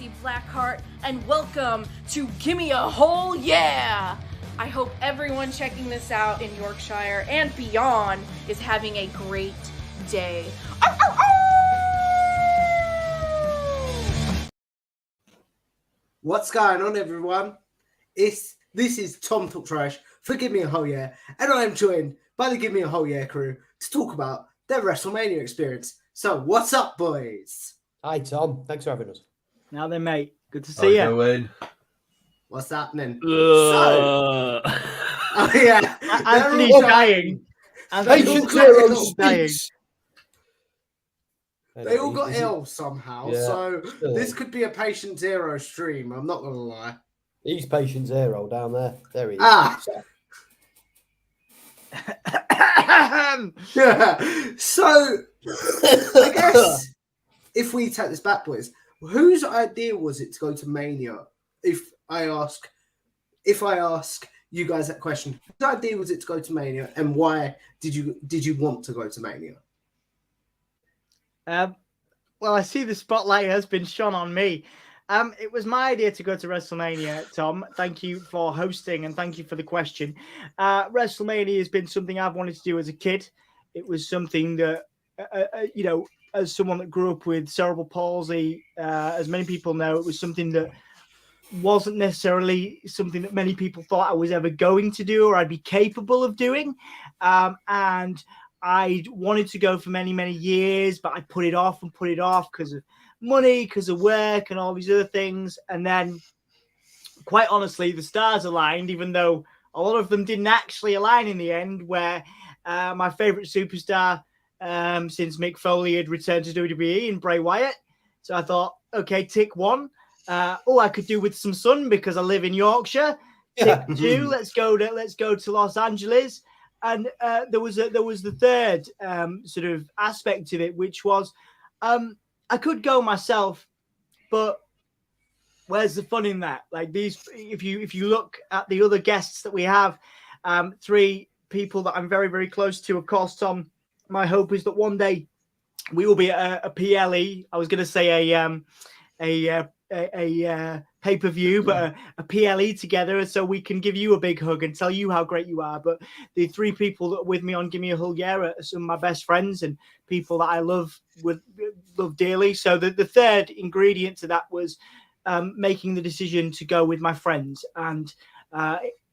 Steve Blackheart, and welcome to Gimme A Hull Yeah! I hope everyone checking this out in Yorkshire and beyond is having a great day. What's going on, everyone? This is Tom Talk Trash for Gimme A Hull Yeah, and I am joined by the Gimme A Hull Yeah crew to talk about their WrestleMania experience. So, what's up, boys? Hi, Tom. Thanks for having us. Now then, mate. Good to see you. What's happening? Oh yeah, Anthony's dying. Patient zero speaks. They all got ill somehow, Yeah, so still. this could be a Patient Zero stream. I'm not gonna lie. He's Patient Zero down there. There he is. So I guess if we take this back, boys, whose idea was it to go to Mania? If I ask you guys that question, whose idea was it to go to Mania, and why did you want to go to Mania? Well, I see the spotlight has been shone on me. It was my idea to go to WrestleMania, Tom. Thank you for hosting and thank you for the question. WrestleMania has been something I've wanted to do as a kid. It was something that, as someone that grew up with cerebral palsy, as many people know, it was something that wasn't necessarily something that many people thought I was ever going to do or I'd be capable of doing. And I wanted to go for many, many years, but I put it off because of money, because of work and all these other things. And then, quite honestly, the stars aligned, even though a lot of them didn't actually align in the end, where my favorite superstar since Mick Foley had returned to WWE and Bray Wyatt. So I thought, okay, tick one. I could do with some sun because I live in Yorkshire. Tick two, let's go to Los Angeles. And there was the third sort of aspect of it, which was I could go myself, but where's the fun in that? Like these, if you look at the other guests that we have, three people that I'm very, very close to, of course, Tom. My hope is that one day we will be at a PLE. I was going to say a pay-per-view, but a PLE together, so we can give you a big hug and tell you how great you are. But the three people that are with me on Gimme A Hull Yeah are some of my best friends and people that I love dearly. So the third ingredient to that was making the decision to go with my friends. And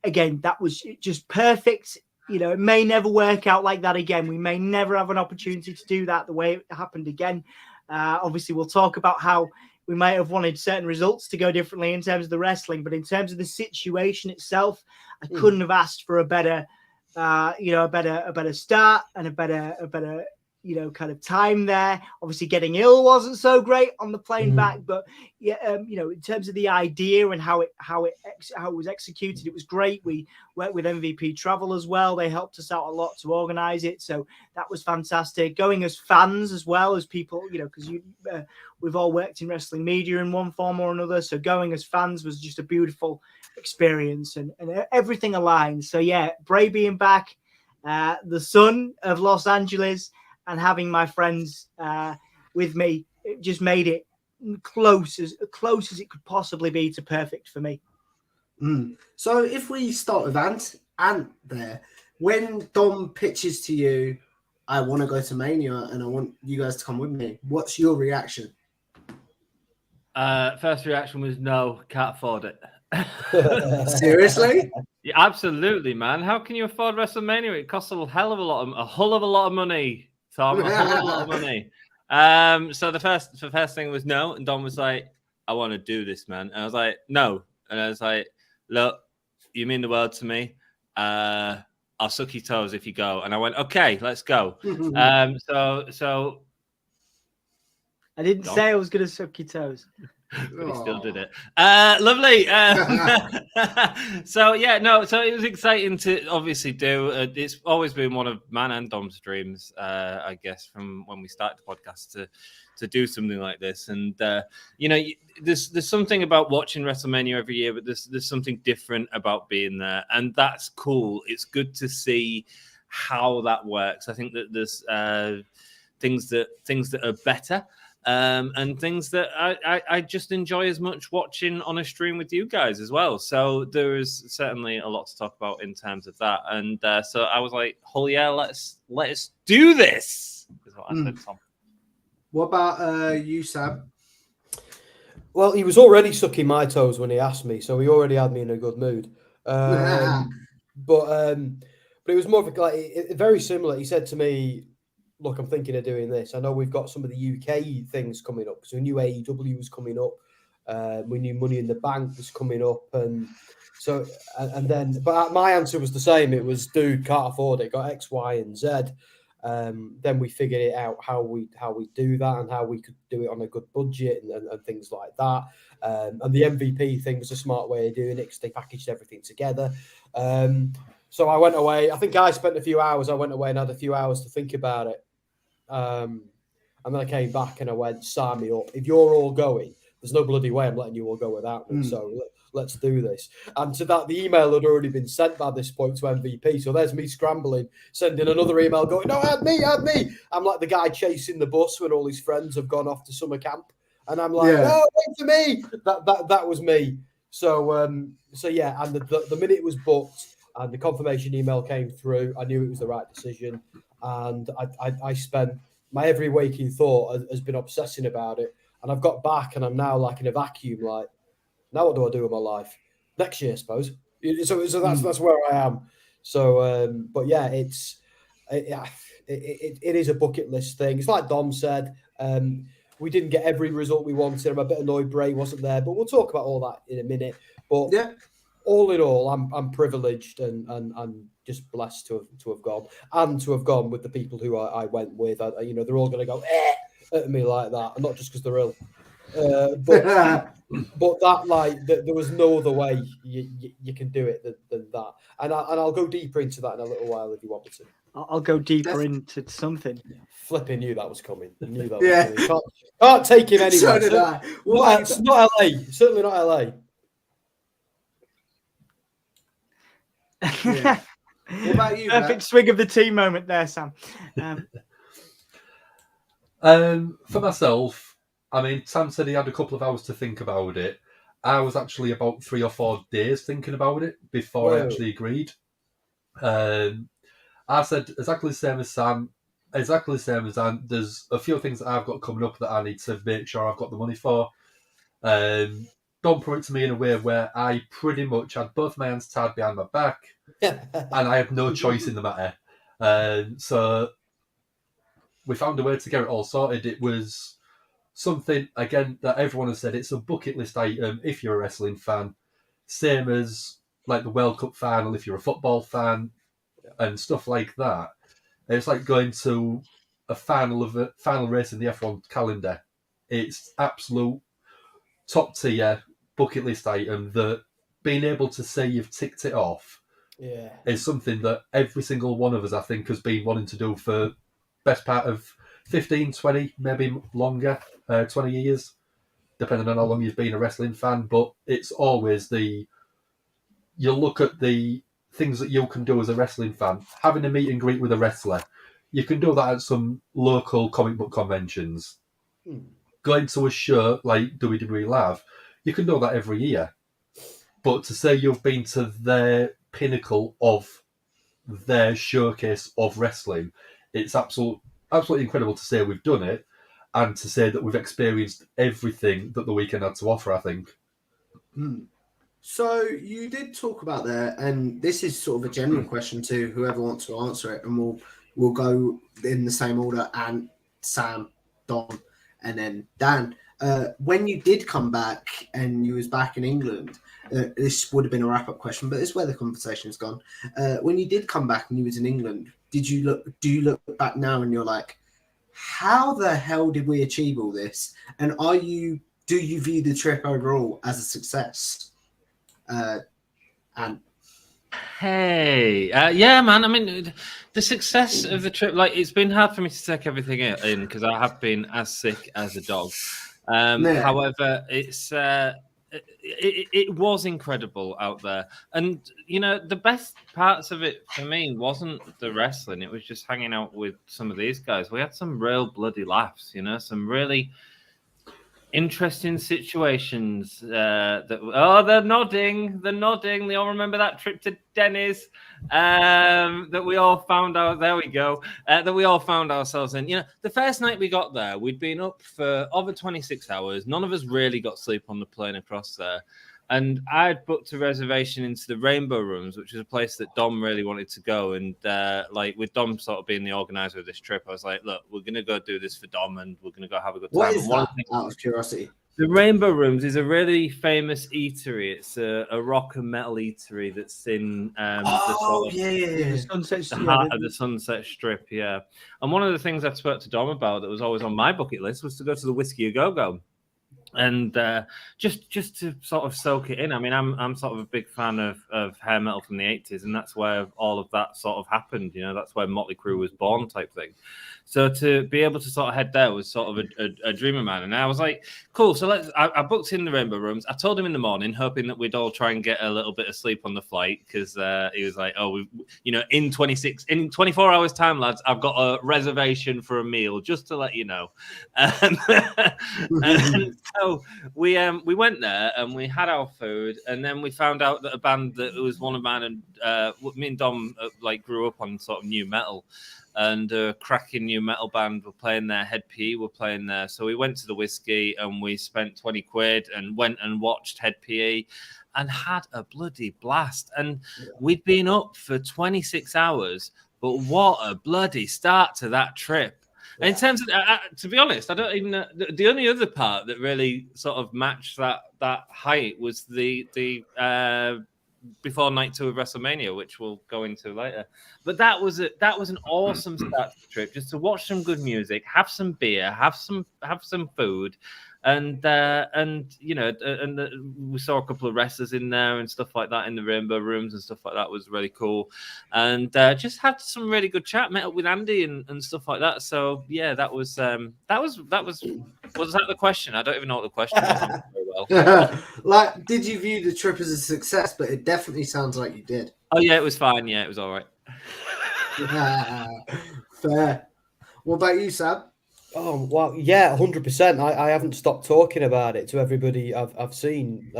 again, that was just perfect. You know, it may never work out like that again. We may never have an opportunity to do that the way it happened again. Obviously, we'll talk about how we might have wanted certain results to go differently in terms of the wrestling, but in terms of the situation itself, I couldn't have asked for a better start and a better kind of time there. Obviously, getting ill wasn't so great on the plane back, but in terms of the idea and how it was executed, it was great. We worked with MVP Travel as well. They helped us out a lot to organize it, so that was fantastic. Going as fans as well as people, because we've all worked in wrestling media in one form or another. So going as fans was just a beautiful experience, and everything aligned. So yeah, Bray being back, the sun of Los Angeles, and having my friends with me, it just made it close as it could possibly be to perfect for me. So if we start with Ant there, when Dom pitches to you, I want to go to Mania and I want you guys to come with me, what's your reaction? First reaction was no, can't afford it. Seriously? Yeah, absolutely, man. How can you afford WrestleMania? It costs a hell of a lot of money, Tom. A hell of a lot of money. So the first thing was no, and Don was like, "I want to do this, man." And I was like, "No," and I was like, "Look, you mean the world to me. I'll suck your toes if you go." And I went, "Okay, let's go." So I didn't say I was going to suck your toes. But he still did it. Lovely. So it was exciting to obviously do. It's always been one of man and Dom's dreams, I guess, from when we started the podcast to do something like this. And there's something about watching WrestleMania every year, but there's something different about being there, and that's cool. It's good to see how that works. I think that there's things that are better. and things that I just enjoy as much watching on a stream with you guys as well. So there is certainly a lot to talk about in terms of that. And so I was like, "Hull yeah, let's do this," is what I said, Tom. What about you, Sam? Well, he was already sucking my toes when he asked me, so he already had me in a good mood. But it was more of very similar. He said to me, "Look, I'm thinking of doing this. I know we've got some of the UK things coming up. So we knew AEW was coming up. We knew Money in the Bank was coming up, and so but my answer was the same. It was, dude, can't afford it. Got X, Y, and Z." Then we figured it out how we do that and how we could do it on a good budget and things like that. And the MVP thing was a smart way of doing it because they packaged everything together. So I went away. I think I spent a few hours. I went away and had a few hours to think about it. And then I came back and I went, sign me up. If you're all going, there's no bloody way I'm letting you all go without me. So let's do this. And to that, the email had already been sent by this point to MVP. So there's me scrambling, sending another email going, "No, add me. I'm like the guy chasing the bus when all his friends have gone off to summer camp. And I'm like, "No, wait for me." That was me. So yeah, and the minute it was booked and the confirmation email came through, I knew it was the right decision. And I spent my every waking thought has been obsessing about it. And I've got back and I'm now like in a vacuum, like, now what do I do with my life? Next year, I suppose. So that's where I am. So, but yeah, it is a bucket list thing. It's like Dom said, we didn't get every result we wanted. I'm a bit annoyed Bray wasn't there, but we'll talk about all that in a minute. But yeah, all in all, I'm privileged and just blessed to have gone and to have gone with the people who I went with. They're all going to go at me like that, and not just because they're ill. But that there was no other way you can do it than that, and I'll go deeper into that in a little while if you want me to. I'll go deeper into something. Flipping knew that was coming. I knew that was coming. Can't take him anywhere. So did I. Not LA. Certainly not LA. Yeah. What about you? Perfect swing of the team moment there, Sam. For myself, I mean, Sam said he had a couple of hours to think about it. I was actually about 3 or 4 days thinking about it before I actually agreed. I said exactly the same as Sam, exactly the same as Dan. There's a few things that I've got coming up that I need to make sure I've got the money for. Don't put it to me in a way where I pretty much had both my hands tied behind my back and I had no choice in the matter. So we found a way to get it all sorted. It was something, again, that everyone has said, it's a bucket list item if you're a wrestling fan. Same as like the World Cup final if you're a football fan and stuff like that. It's like going to a final race in the F1 calendar. It's absolute top tier bucket list item that being able to say you've ticked it off is something that every single one of us, I think, has been wanting to do for best part of 15, 20, maybe longer, 20 years, depending on how long you've been a wrestling fan. But it's always you look at the things that you can do as a wrestling fan. Having a meet and greet with a wrestler, you can do that at some local comic book conventions. Going to a show like WWE Live, you can do that every year. But to say you've been to their pinnacle of their showcase of wrestling, it's absolutely incredible to say we've done it and to say that we've experienced everything that the weekend had to offer, I think. So you did talk about there, and this is sort of a general question to whoever wants to answer it, and we'll go in the same order, and Sam, Don, and then Dan. When you did come back and you was back in England, this would have been a wrap-up question, but it's where the conversation's gone. When you did come back and you was in England, do you look back now and you're like, how the hell did we achieve all this? And do you view the trip overall as a success? And yeah, man. I mean, the success of the trip, like, it's been hard for me to take everything in because I have been as sick as a dog. However, it was incredible out there, and the best parts of it for me wasn't the wrestling. It was just hanging out with some of these guys. We had some real bloody laughs, some really interesting situations. They're nodding. They all remember that trip to Denny's that we all found out. There we go. That we all found ourselves in. You know, the first night we got there, we'd been up for over 26 hours. None of us really got sleep on the plane across there. And I'd booked a reservation into the Rainbow Rooms, which is a place that Dom really wanted to go. And like with Dom sort of being the organizer of this trip, I was like, look, we're going to go do this for Dom and we're going to go have a good time. What is that, out of curiosity? The Rainbow Rooms is a really famous eatery. It's a rock and metal eatery that's in The heart of the Sunset Strip, yeah. And one of the things I spoke to Dom about that was always on my bucket list was to go to the Whiskey A Go-Go. And just to sort of soak it in. I mean, I'm sort of a big fan of hair metal from the 80s, and that's where all of that sort of happened. You know, that's where Motley Crue was born, type thing. So to be able to sort of head there was sort of a dream of mine. And I was like, cool. So I booked in the Rainbow Rooms. I told him in the morning, hoping that we'd all try and get a little bit of sleep on the flight, because he was like, oh, in 24 hours time, lads, I've got a reservation for a meal, just to let you know. And so we went there and we had our food, and then we found out that a band that was one of mine and me and Dom grew up on sort of new metal. And a cracking new metal band were playing there. Head PE were playing there. So we went to the Whiskey and we spent 20 quid and went and watched Head PE and had a bloody blast. And we'd been up for 26 hours, but what a bloody start to that trip. Yeah. In terms of, to be honest, I don't even know. The only other part that really sort of matched that height was the before night 2 of WrestleMania, which we'll go into later. But that was an awesome start to the trip, just to watch some good music, have some beer, have some food, and we saw a couple of wrestlers in there and stuff like that in the Rainbow Rooms and stuff like that. Was really cool, and just had some really good chat, met up with Andy and stuff like that. So yeah, that was was that the question? I don't even know what the question was very well. Did you view the trip as a success? But it definitely sounds like you did. Oh yeah, it was fine. Yeah, it was all right. Fair. What about you, Sam? Oh well, yeah, 100%. I haven't stopped talking about it to everybody I've seen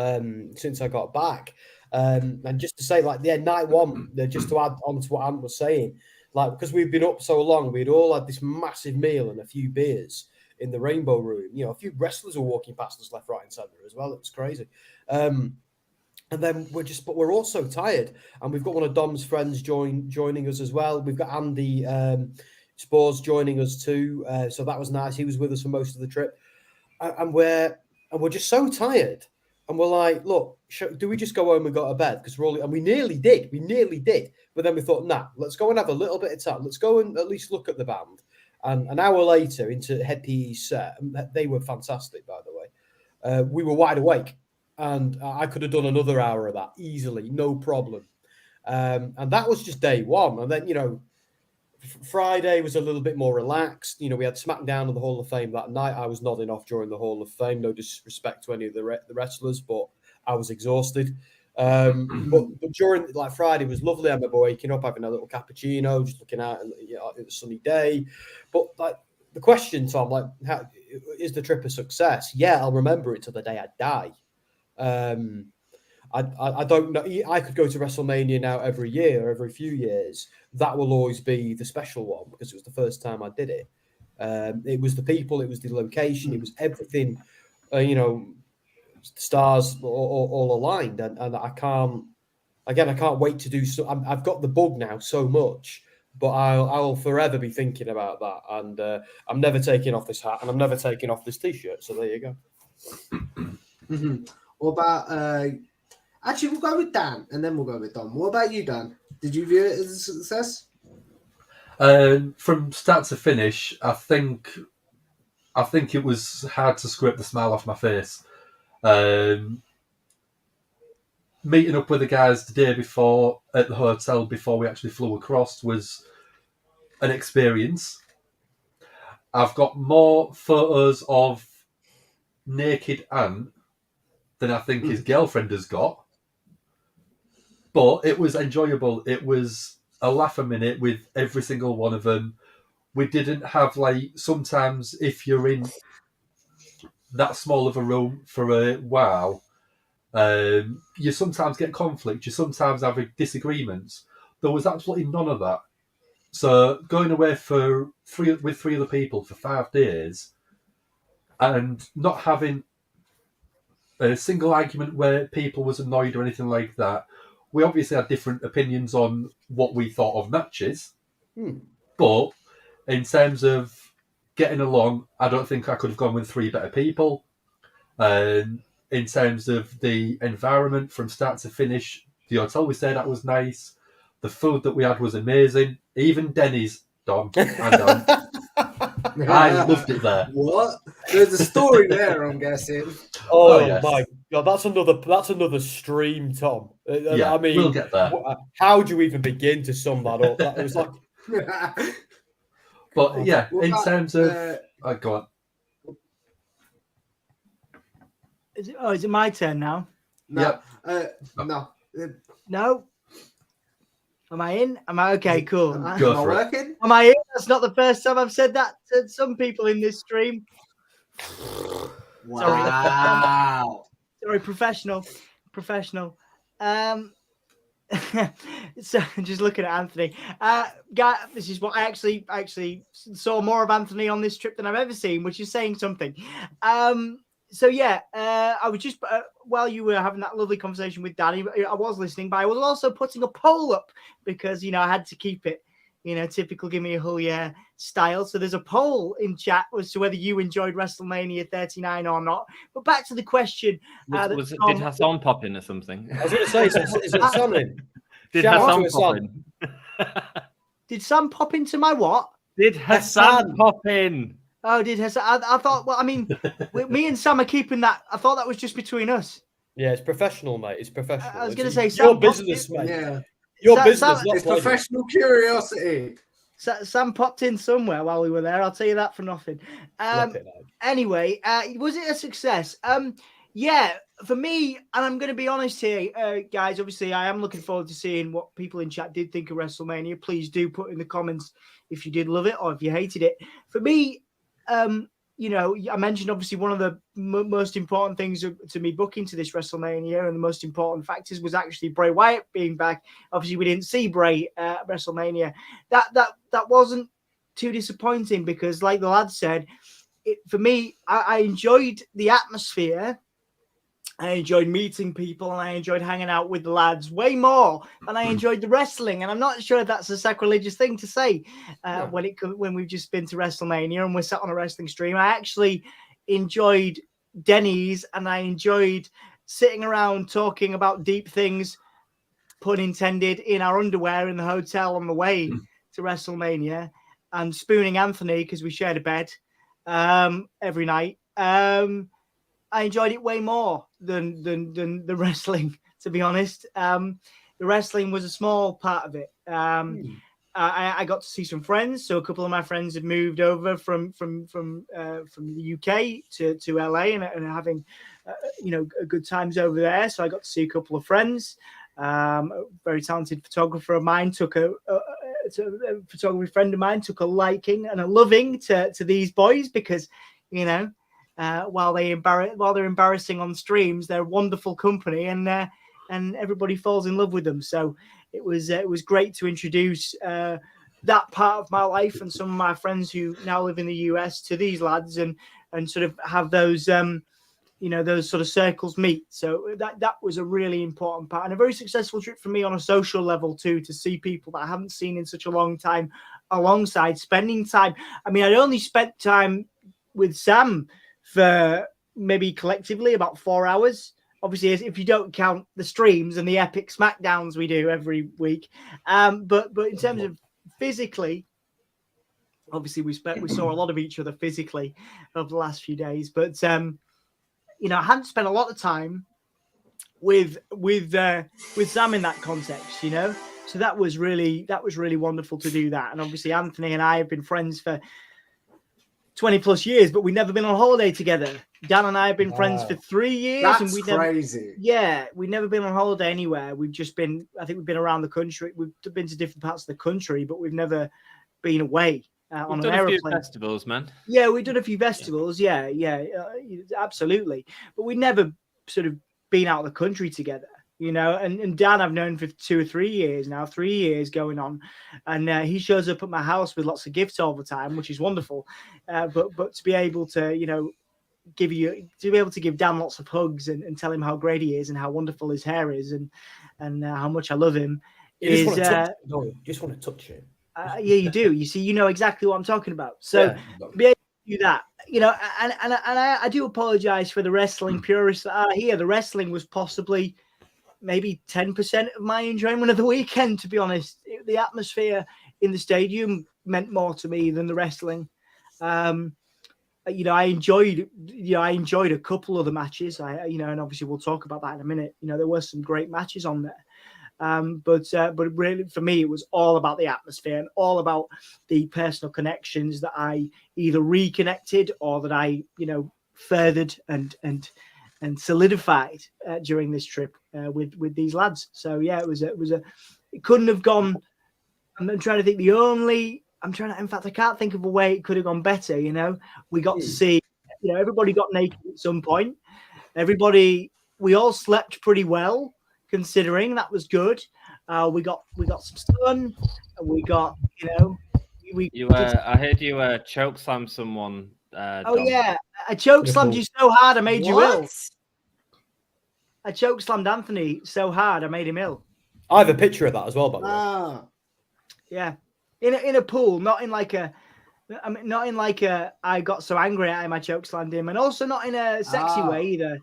since I got back. And just to say, night one, just to add on to what Ant was saying, because we've been up so long, we'd all had this massive meal and a few beers in the Rainbow Room. You know, a few wrestlers were walking past us left, right, and centre as well. It was crazy. And then we're all so tired, and we've got one of Dom's friends joining us as well. We've got Andy Spores joining us too, so that was nice. He was with us for most of the trip, and we're just so tired, and we're like, look, do we just go home and go to bed? Because we nearly did, but then we thought, nah, let's go and have a little bit of time. Let's go and at least look at the band. And an hour later into Head PE's set, they were fantastic, by the way. We were wide awake, and I could have done another hour of that easily, no problem. And that was just day one, and then Friday was a little bit more relaxed. We had SmackDown and the Hall of Fame that night. I was nodding off during the Hall of Fame. No disrespect to any of the wrestlers, but I was exhausted. But during Friday was lovely. I remember waking up, having a little cappuccino, just looking out and it was a sunny day. But the question, Tom, how is the trip a success? Yeah, I'll remember it till the day I die. I don't know. I could go to WrestleMania now every year or every few years. That will always be the special one because it was the first time I did it. It was the people, it was the location, it was everything. Stars all aligned, and I can't wait to do so. I've got the bug now so much, but I'll forever be thinking about that. And I'm never taking off this hat, and I'm never taking off this t-shirt. So there you go. Mm-hmm. What about? Actually, we'll go with Dan, and then we'll go with Dom. What about you, Dan? Did you view it as a success? From start to finish, I think it was hard to scrape the smile off my face. Meeting up with the guys the day before at the hotel before we actually flew across was an experience. I've got more photos of naked Ant than I think his girlfriend has got. But it was enjoyable. It was a laugh a minute with every single one of them. We didn't have sometimes if you're in that small of a room for a while, you sometimes get conflict. You sometimes have disagreements. There was absolutely none of that. So going away with three other people for 5 days and not having a single argument where people was annoyed or anything like that. We obviously had different opinions on what we thought of matches, but in terms of getting along, I don't think I could have gone with 3 better people. In terms of the environment from start to finish, the hotel we stayed at was nice. The food that we had was amazing. Even Denny's, Dom, and I loved it there. What? There's a story there, I'm guessing. Oh, yes. my God, that's another stream, Tom. Yeah, I mean, we'll get there. How do you even begin to sum that up? That was like, but yeah, Well, in terms of, go on. Is it my turn now? No. No. No. Am I in? Am I okay? Cool. Am Go I for it. working? Am I in? That's not the first time I've said that to some people in this stream. Wow. Sorry, professional. So just looking at Anthony. Guy, this is what I actually saw more of Anthony on this trip than I've ever seen, which is saying something. So yeah, I was just while you were having that lovely conversation with Danny, I was listening, but I was also putting a poll up because I had to keep it, typical Gimme A Hull Yeah style. So there's a poll in chat as to whether you enjoyed WrestleMania 39 or not. But back to the question. Did Hassan pop in or something? I was going to say, is it Sam in? Did Shout out Hassan to pop Hassan. in? Did Sam pop into my what? Did Hassan pop in? Oh, did Hassan? I thought. Well, I mean, me and Sam are keeping that. I thought that was just between us. Yeah, it's professional, mate. It's professional. I was going to say, your Sam business, mate. Yeah. Your Sam- business, Sam- not It's pleasure. professional curiosity. Sam popped in somewhere while we were there. I'll tell you that for nothing. Flip it, mate. Anyway, was it a success? Yeah, for me, and I'm going to be honest here, guys. Obviously, I am looking forward to seeing what people in chat did think of WrestleMania. Please do put in the comments if you did love it or if you hated it. For me, I mentioned obviously one of the most important things to me booking to this WrestleMania, and the most important factors was actually Bray Wyatt being back. Obviously, we didn't see Bray at WrestleMania. That wasn't too disappointing because, like the lad said, for me, I enjoyed the atmosphere. I enjoyed meeting people and I enjoyed hanging out with the lads way more than I enjoyed the wrestling. And I'm not sure if that's a sacrilegious thing to say when we've just been to WrestleMania and we're sat on a wrestling stream. I actually enjoyed Denny's and I enjoyed sitting around talking about deep things, pun intended, in our underwear in the hotel on the way to WrestleMania, and spooning Anthony because we shared a bed every night. I enjoyed it way more than the wrestling, to be honest. The wrestling was a small part of it. I got to see some friends. So a couple of my friends had moved over from the UK to LA and having good times over there. So I got to see a couple of friends. A very talented photographer of mine a photography friend of mine took a liking and a loving to these boys because while they're embarrassing on streams, they're wonderful company and everybody falls in love with them. So it was great to introduce that part of my life and some of my friends who now live in the US to these lads and sort of have those those sort of circles meet. So that was a really important part and a very successful trip for me on a social level too, to see people that I haven't seen in such a long time alongside spending time. I mean, I'd only spent time with Sam for maybe collectively about 4 hours. Obviously, if you don't count the streams and the epic SmackDowns we do every week. But in terms of physically, obviously we saw a lot of each other physically over the last few days. But I hadn't spent a lot of time with Sam in that context, So that was really wonderful to do that. And obviously Anthony and I have been friends for 20 plus years, but we've never been on holiday together. Dan and I have been friends for 3 years. That's and we've crazy. We've never been on holiday anywhere. I think we've been around the country. We've been to different parts of the country, but we've never been away. on We've an done a few aeroplane. festivals, man. Yeah, we've done a few festivals. Yeah, absolutely. But we've never sort of been out of the country together, And Dan, I've known for 2 or 3 years now, 3 years going on, and he shows up at my house with lots of gifts all the time, which is wonderful. But to be able to, give Dan lots of hugs and tell him how great he is and how wonderful his hair is and how much I love him. You just want to touch it. Yeah, you do. You see, you know exactly what I'm talking about. So to be able to do that, and I do apologize for the wrestling purists that are here. The wrestling was possibly maybe 10% of my enjoyment of the weekend, to be honest. The atmosphere in the stadium meant more to me than the wrestling. I enjoyed a couple of the matches. And obviously we'll talk about that in a minute. There were some great matches on there. But really, for me, it was all about the atmosphere and all about the personal connections that I either reconnected or that I, furthered and solidified during this trip with these lads. So yeah, it couldn't have gone. I'm trying to think. In fact, I can't think of a way it could have gone better. We got to see, everybody got naked at some point. We all slept pretty well, considering that was good. We got some sun. We got, I heard you choke slam someone. Oh Dom. yeah, I choke slammed you so hard I made you ill. What? I choke slammed Anthony so hard I made him ill. I have a picture of that as well, by the way. Ah. Yeah, in a pool, not in like a I got so angry at him I choke slammed him, and also not in a sexy way either.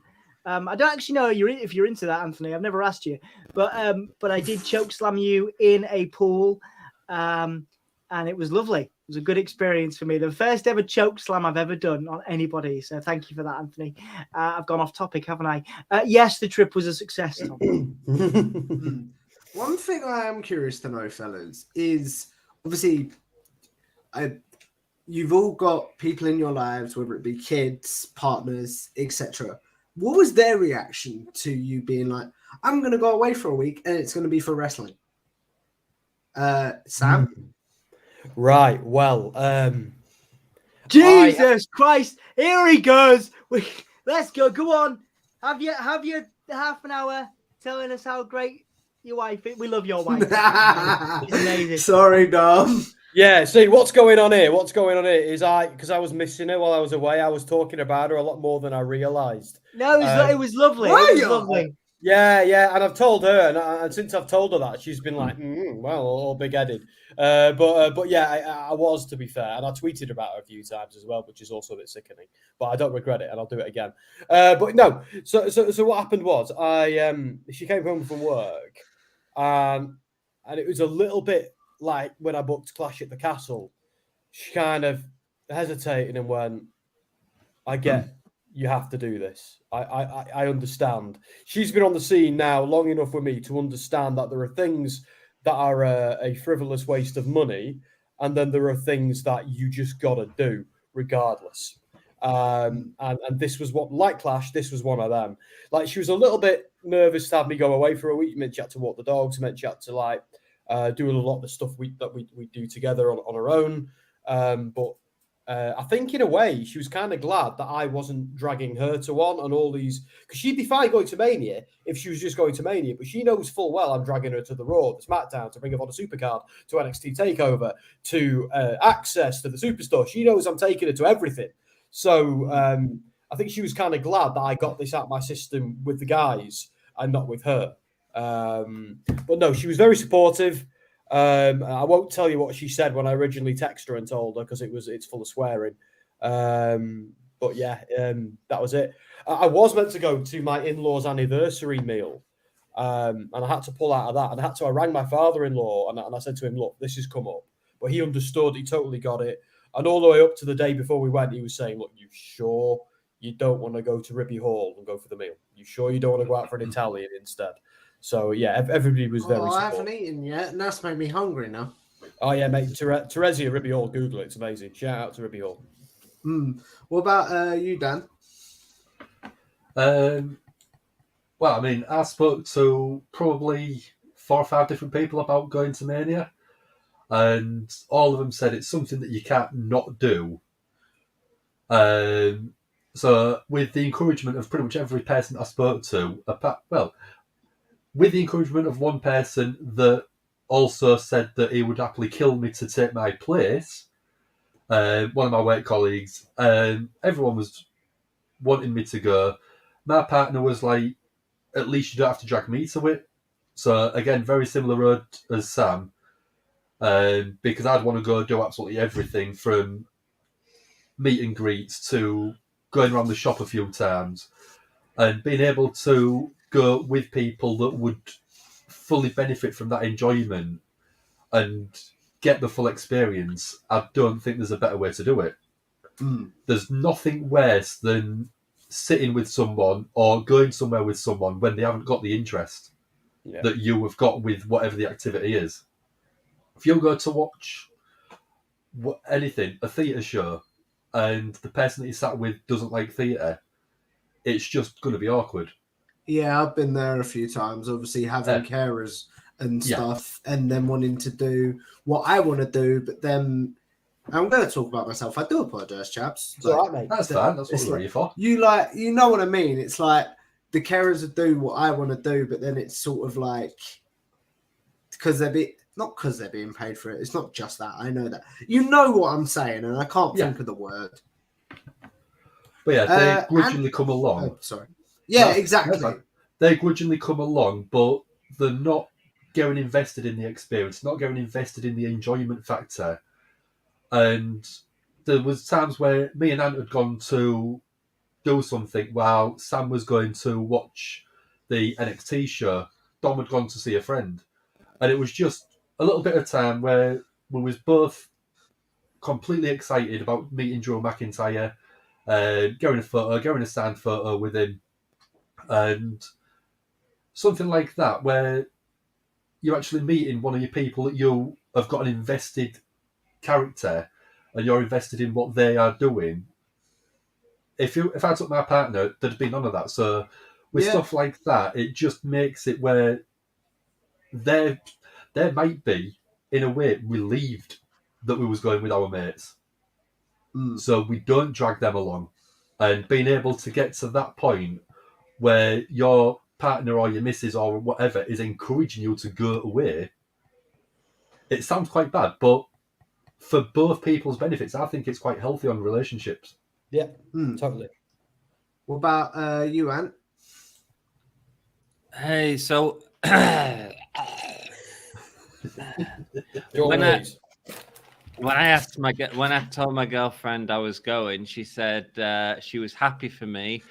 I don't actually know if you're into that, Anthony. I've never asked you, but I did choke slam you in a pool, and it was lovely. It was a good experience for me. The first ever choke slam I've ever done on anybody. So thank you for that, Anthony. I've gone off topic, haven't I? Yes, the trip was a success, Tom. One thing I am curious to know, fellas, is obviously you've all got people in your lives, whether it be kids, partners, etc. What was their reaction to you being like, I'm going to go away for a week and it's going to be for wrestling? Sam? Right. Well, Jesus Christ. Here he goes. Let's go. Go on. Have you half an hour telling us how great your wife is? We love your wife. It's amazing. Sorry, Dom. Yeah, see, what's going on here is because I was missing her while I was away, I was talking about her a lot more than I realised. No, it was lovely. It was lovely. Yeah, and I've told her, and since I've told her that, she's been like, well, all big-headed. But yeah, I was, to be fair, and I tweeted about her a few times as well, which is also a bit sickening. But I don't regret it, and I'll do it again. But no, so what happened was, she came home from work, and it was a little bit like when I booked Clash at the Castle. She kind of hesitated and went, I get you have to do this. I understand. She's been on the scene now long enough with me to understand that there are things that are a frivolous waste of money, and then there are things that you just got to do regardless. And this was like Clash, this was one of them. Like, she was a little bit nervous to have me go away for a week. Meant she had to walk the dogs, meant she had to do a lot of the stuff that we do together on our own. But I think in a way she was kind of glad that I wasn't dragging her to one and all these, because she'd be fine going to Mania if she was just going to Mania, but she knows full well I'm dragging her to the Raw, the SmackDown, to Ring of Honor Supercard, to NXT TakeOver, to Access, to the Superstore. She knows I'm taking her to everything. So I think she was kind of glad that I got this out of my system with the guys and not with her. But no, she was very supportive. I won't tell you what she said when I originally texted her and told her, because it's full of swearing. But yeah, that was it. I was meant to go to my in-laws' anniversary meal, and I had to pull out of that. And I rang my father-in-law and I said to him, look, this has come up. But he understood. He totally got it. And all the way up to the day before we went, he was saying, look, you sure you don't want to go to Ribby Hall and go for the meal? You sure you don't want to go out for an Italian instead? So yeah, everybody was very supportive. I haven't eaten yet, and that's made me hungry now. Oh yeah, mate, Teresia Ribby Hall, Google it, it's amazing. Shout out to Ribby Hall. What about you, Dan? Well, I mean, I spoke to probably 4 or 5 different people about going to Mania. and all of them said it's something that you can't not do. So with the encouragement of pretty much every person I spoke to, with the encouragement of one person that also said that he would happily kill me to take my place, one of my work colleagues, everyone was wanting me to go. My partner was like, at least you don't have to drag me to it. So again, very similar road as Sam, because I'd want to go do absolutely everything from meet and greets to going around the shop a few times, and being able to go with people that would fully benefit from that enjoyment and get the full experience. I don't think there's a better way to do it. There's nothing worse than sitting with someone or going somewhere with someone when they haven't got the interest that you have got with whatever the activity is. If you go to watch anything, a theatre show, and the person that you sat with doesn't like theatre, it's just going to be awkward. Yeah, I've been there a few times, obviously having carers and stuff, and then wanting to do what I want to do, but then I'm going to talk about myself. I do apologise, chaps. It's all right, mate. That's fine. That's what we're here for. You know what I mean? It's like the carers will do what I want to do, but then it's sort of like because not because they're being paid for it. It's not just that. I know that. You know what I'm saying, and I can't think of the word. But yeah, they grudgingly come along. Oh, sorry. Yeah, exactly. They grudgingly come along, but they're not getting invested in the experience, not getting invested in the enjoyment factor. And there was times where me and Ant had gone to do something while Sam was going to watch the NXT show. Dom had gone to see a friend. And it was just a little bit of time where we was both completely excited about meeting Drew McIntyre, getting a stand photo with him, and something like that, where you're actually meeting one of your people that you have got an invested character and you're invested in what they are doing. If I took my partner, there'd be none of that. So with stuff like that, it just makes it where they might be, in a way, relieved that we was going with our mates. So we don't drag them along. And being able to get to that point where your partner or your missus or whatever is encouraging you to go away, it sounds quite bad, but for both people's benefits, I think it's quite healthy on relationships. Yeah, totally. What about you, Ant? Hey, so when I told my girlfriend I was going, she said she was happy for me.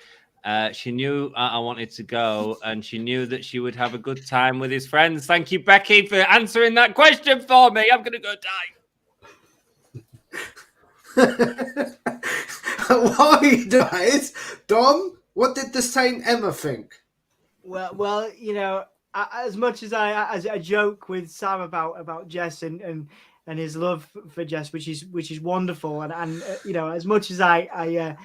She knew I wanted to go, and she knew that she would have a good time with his friends. Thank you, Becky, for answering that question for me. I'm gonna go die. While he dies, Dom, what did the Saint Emma think? Well, you know, as much as I joke with Sam about Jess and his love for Jess, which is wonderful, and you know, as much as I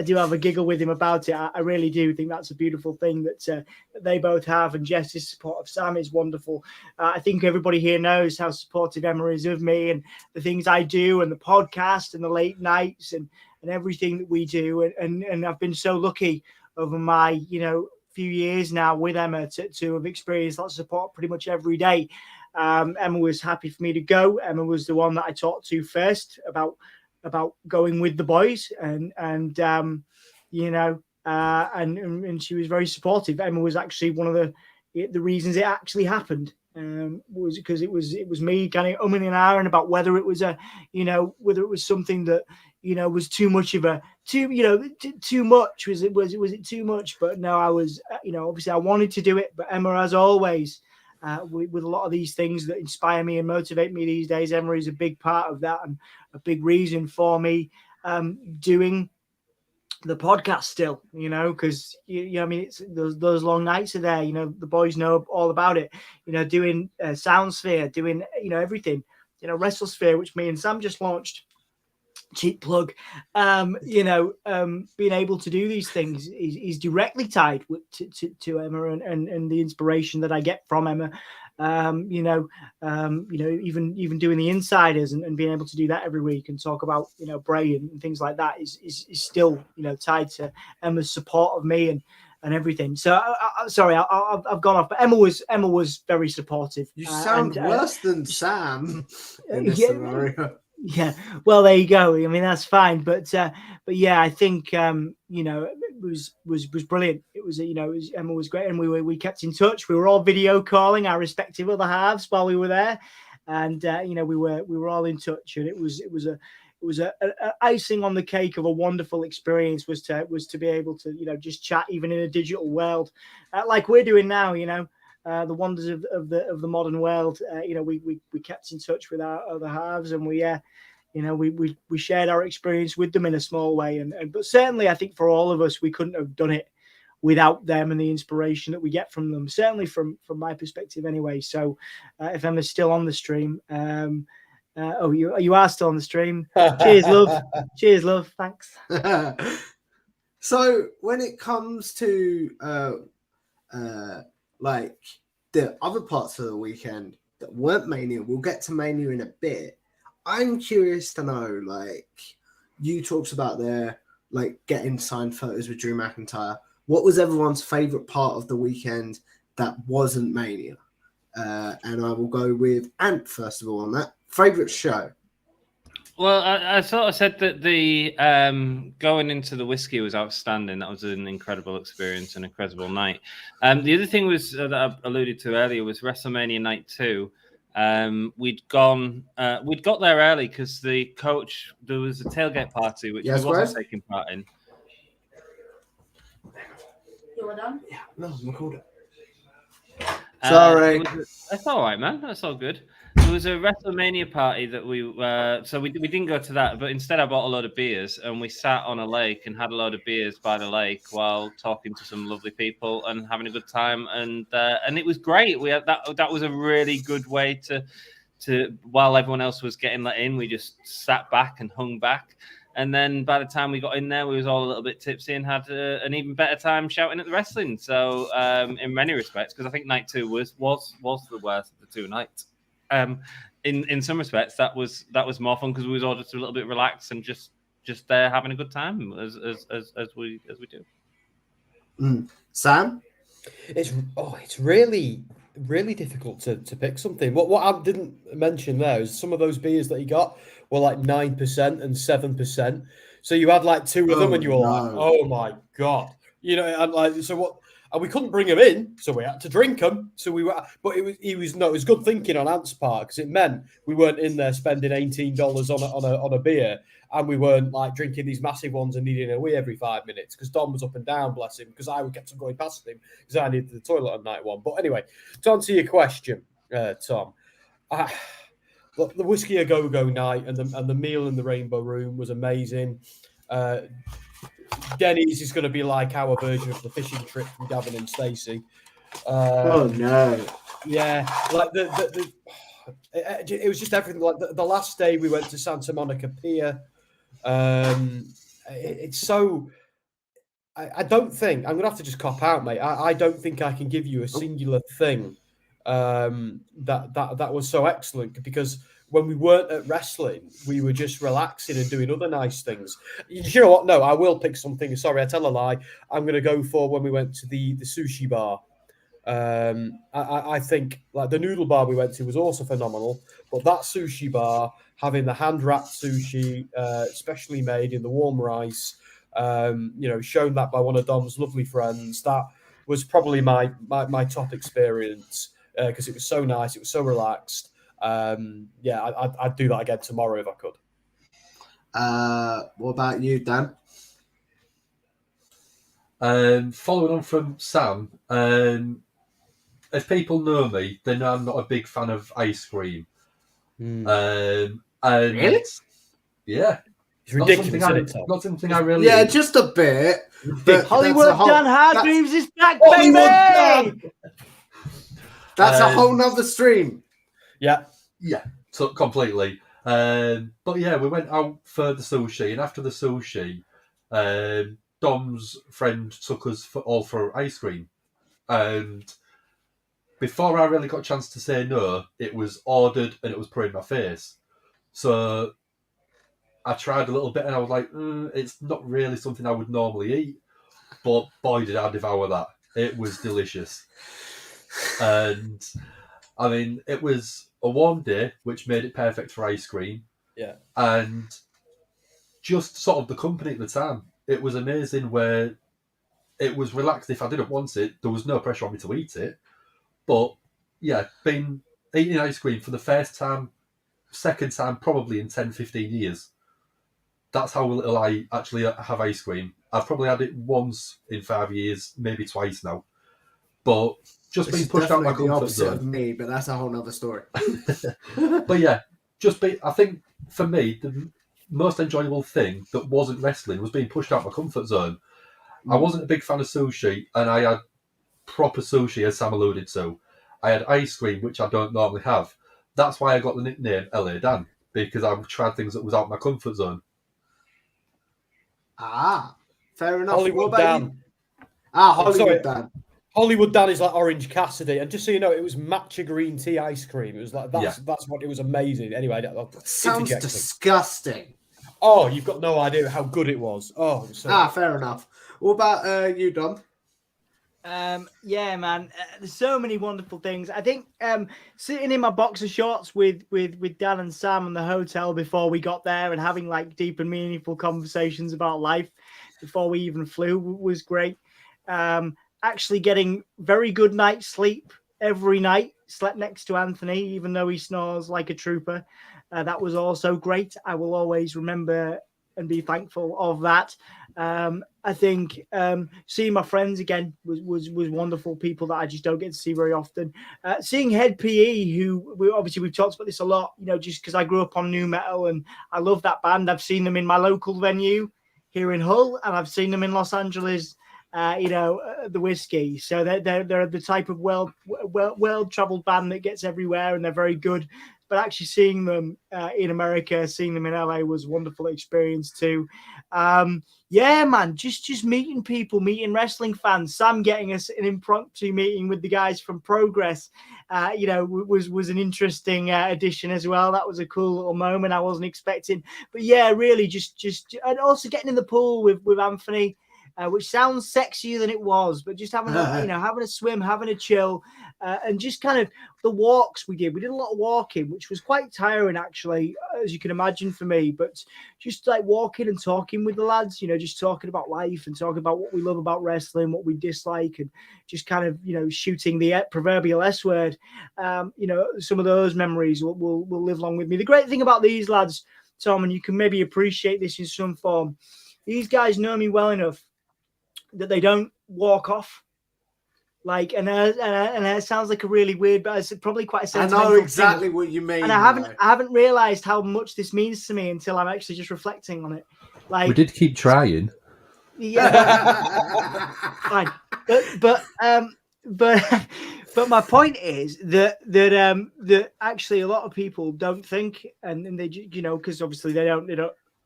do have a giggle with him about it, I really do think that's a beautiful thing that they both have, and Jess's support of Sam is wonderful. I think everybody here knows how supportive Emma is of me and the things I do, and the podcast and the late nights and everything that we do, and I've been so lucky over my few years now with Emma to have experienced that support pretty much every day. Emma was happy for me to go. Emma was the one that I talked to first about going with the boys, and she was very supportive. Emma was actually one of the reasons it actually happened, was because it was me kind of umming and ahhing about whether it was something that was too much of a too much. Was it too much? But no, I was obviously I wanted to do it, but Emma, as always, with a lot of these things that inspire me and motivate me these days, Emma is a big part of that and a big reason for me doing the podcast still, because it's those long nights are there. The boys know all about it. Doing Soundsphere, doing everything. WrestleSphere, which me and Sam just launched. Cheap plug. Being able to do these things is directly tied to Emma and the inspiration that I get from Emma. Even doing the insiders and being able to do that every week and talk about Bray and things like that is still tied to Emma's support of me and everything. So sorry, I've gone off, but Emma was very supportive. You sound worse than Sam in this yeah, scenario. Yeah, well, there you go. I mean, that's fine, but yeah, I think it was brilliant. It was Emma was great, and we kept in touch. We were all video calling our respective other halves while we were there, and we were all in touch, and it was a icing on the cake of a wonderful experience was to be able to just chat even in a digital world like we're doing now. The wonders of the modern world. We kept in touch with our other halves, and we shared our experience with them in a small way. But certainly, I think for all of us, we couldn't have done it without them and the inspiration that we get from them. Certainly from my perspective, anyway. So, if Emma's still on the stream, you are still on the stream. Cheers, love. Cheers, love. Thanks. So when it comes to like the other parts of the weekend that weren't Mania, we'll get to Mania in a bit. I'm curious to know, like, you talked about their getting signed photos with Drew McIntyre. What was everyone's favorite part of the weekend that wasn't Mania? And I will go with Ant first of all on that. Favorite show? Well, I sort of said that the going into the whiskey was outstanding. That was an incredible experience, an incredible night. The other thing was that I alluded to earlier was WrestleMania Night 2. We'd got there early because the coach, there was a tailgate party which he wasn't taking part in. You were done? Yeah, no, I'm recording. Sorry. That's all right, man. That's all good. There was a WrestleMania party that we didn't go to that, but instead I bought a load of beers and we sat on a lake and had a load of beers by the lake while talking to some lovely people and having a good time, and it was great. We had that was a really good way to while everyone else was getting let in, we just sat back and hung back. And then by the time we got in there, we was all a little bit tipsy and had an even better time shouting at the wrestling. So in many respects, because I think night 2 was the worst of the 2 nights. In some respects, that was more fun because we was all just a little bit relaxed and just there having a good time as we do. Sam, it's really difficult to pick something. What I didn't mention there is some of those beers that he got were like 9% and 7%. So you had like 2 of them, and you were like, "Oh my god!" And like, so what? And we couldn't bring them in, so we had to drink them. So we were, but it was good thinking on Ant's part because it meant we weren't in there spending $18 on a beer, and we weren't like drinking these massive ones and needing a wee every 5 minutes because Dom was up and down, bless him, because I would get some going past him because I needed the toilet on night 1. But anyway, to answer your question, Tom, the Whiskey A Go-Go night and the meal in the Rainbow Room was amazing. Denny's is going to be like our version of the fishing trip from Gavin and Stacey. Oh no! Yeah, like it was just everything. Like the last day we went to Santa Monica Pier. It's so. I don't think I'm going to have to just cop out, mate. I don't think I can give you a singular thing that was so excellent because. When we weren't at wrestling, we were just relaxing and doing other nice things. You know what? No, I will pick something. Sorry, I tell a lie. I'm going to go for when we went to the sushi bar. I think like the noodle bar we went to was also phenomenal, but that sushi bar, having the hand-wrapped sushi, specially made in the warm rice, shown that by one of Dom's lovely friends, that was probably my top experience because it was so nice. It was so relaxed. I'd do that again tomorrow if I could. What about you, Dan? Following on from Sam, if people know me, they know I'm not a big fan of ice cream. Really? Yeah. It's ridiculous, not something I really. Yeah, just a bit. But Hollywood Dan Hargreaves is back, Hollywood baby! Dan! That's a whole nother stream. Yeah, so completely. But yeah, we went out for the sushi, and after the sushi, Dom's friend took us all for ice cream, and before I really got a chance to say no, it was ordered and it was put in my face. So I tried a little bit and I was like, it's not really something I would normally eat. But boy, did I devour that. It was delicious. And I mean, it was a warm day, which made it perfect for ice cream. Yeah. And just sort of the company at the time, it was amazing where it was relaxed. If I didn't want it, there was no pressure on me to eat it. But yeah, eating ice cream for the first time, second time, probably in 10, 15 years. That's how little I actually have ice cream. I've probably had it once in 5 years, maybe twice now. But just being pushed out my comfort zone. Of me, but that's a whole nother story. But yeah, I think for me, the most enjoyable thing that wasn't wrestling was being pushed out my comfort zone. I wasn't a big fan of sushi, and I had proper sushi, as Sam alluded to. I had ice cream, which I don't normally have. That's why I got the nickname LA Dan, because I tried things that was out of my comfort zone. Fair enough. Hollywood what about Dan. you? Hollywood Sorry. Dan. Hollywood Dan is like Orange Cassidy, and just so you know, it was matcha green tea ice cream. It was like that's what it was amazing. Anyway, Sounds disgusting. Oh, you've got no idea how good it was. Oh, it was so fair enough. What about you, Dom? Yeah, man. There's so many wonderful things. I think sitting in my boxer shorts with Dan and Sam in the hotel before we got there and having like deep and meaningful conversations about life before we even flew was great. Actually getting very good night's sleep every night. Slept next to Anthony, even though he snores like a trooper. That was also great. I will always remember and be thankful of that. I think seeing my friends again was wonderful. People that I just don't get to see very often. Seeing Head PE, who we've talked about this a lot, you know, just because I grew up on nu metal and I love that band. I've seen them in my local venue here in Hull, and I've seen them in Los Angeles. The Whiskey. So they're the type of world traveled band that gets everywhere, and they're very good. But actually seeing them in America, seeing them in LA was a wonderful experience too. Yeah, man, just meeting people, meeting wrestling fans. Sam getting us an impromptu meeting with the guys from Progress, was an interesting addition as well. That was a cool little moment I wasn't expecting. But yeah, really just and also getting in the pool with Anthony. Which sounds sexier than it was, but just having having a swim, having a chill, and just kind of the walks we did. We did a lot of walking, which was quite tiring actually, as you can imagine for me. But just like walking and talking with the lads, just talking about life and talking about what we love about wrestling, what we dislike, and just kind of shooting the proverbial S word. Some of those memories will live long with me. The great thing about these lads, Tom, and you can maybe appreciate this in some form. These guys know me well enough that they don't walk off. And it sounds like a really weird, but it's probably quite a sentimental I know exactly thing. what you mean. And I haven't realized how much this means to me until I'm actually just reflecting on it. We did keep trying. Yeah, fine. But my point is that actually a lot of people don't think, and they because obviously they don't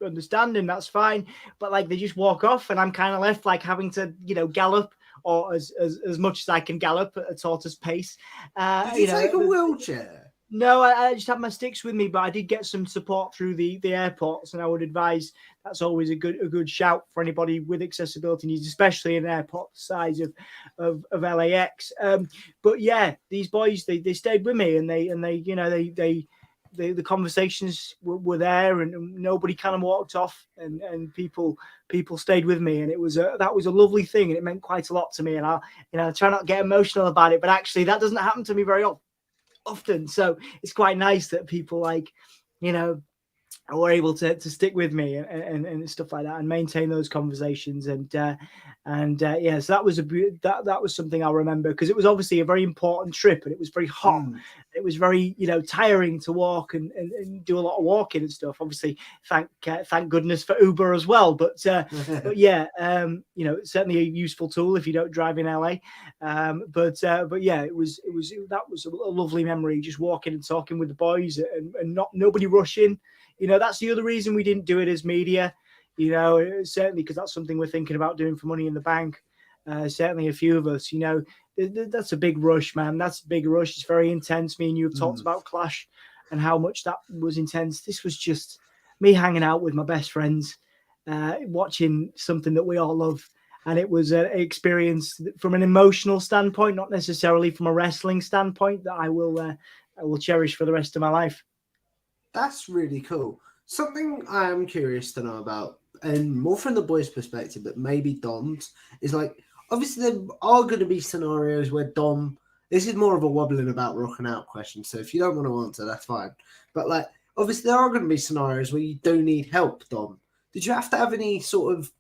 understand, and that's fine. But they just walk off, and I'm kind of left having to gallop, or as much as I can gallop at a tortoise pace. Did you take a wheelchair? No, I just have my sticks with me, but I did get some support through the airports, and I would advise that's always a good shout for anybody with accessibility needs, especially in an airport the size of LAX. But yeah, these boys they stayed with me, and the conversations were there, and nobody kind of walked off, and people stayed with me, and that was a lovely thing, and it meant quite a lot to me. And I try not to get emotional about it, but actually that doesn't happen to me very often. So it's quite nice that people were able to stick with me and stuff like that, and maintain those conversations. So that was that was something I'll remember, because it was obviously a very important trip, and it was very hot. It was very tiring to walk and do a lot of walking and stuff. Obviously, thank goodness for Uber as well. But yeah, it's certainly a useful tool if you don't drive in LA. But yeah, that was a lovely memory, just walking and talking with the boys, and nobody rushing. That's the other reason we didn't do it as media, certainly because that's something we're thinking about doing for Money in the Bank. Certainly a few of us, that's a big rush, man. That's a big rush. It's very intense. Me and you have talked about Clash and how much that was intense. This was just me hanging out with my best friends, watching something that we all love. And it was an experience from an emotional standpoint, not necessarily from a wrestling standpoint, that I will cherish for the rest of my life. That's really cool. Something I am curious to know about, and more from the boys' perspective, but maybe Dom's, is like, obviously there are going to be scenarios where Dom, this is more of a wobbling about rocking out question, so if you don't want to answer, that's fine. But like, obviously there are going to be scenarios where you do need help, Dom. Did you have to have any sort of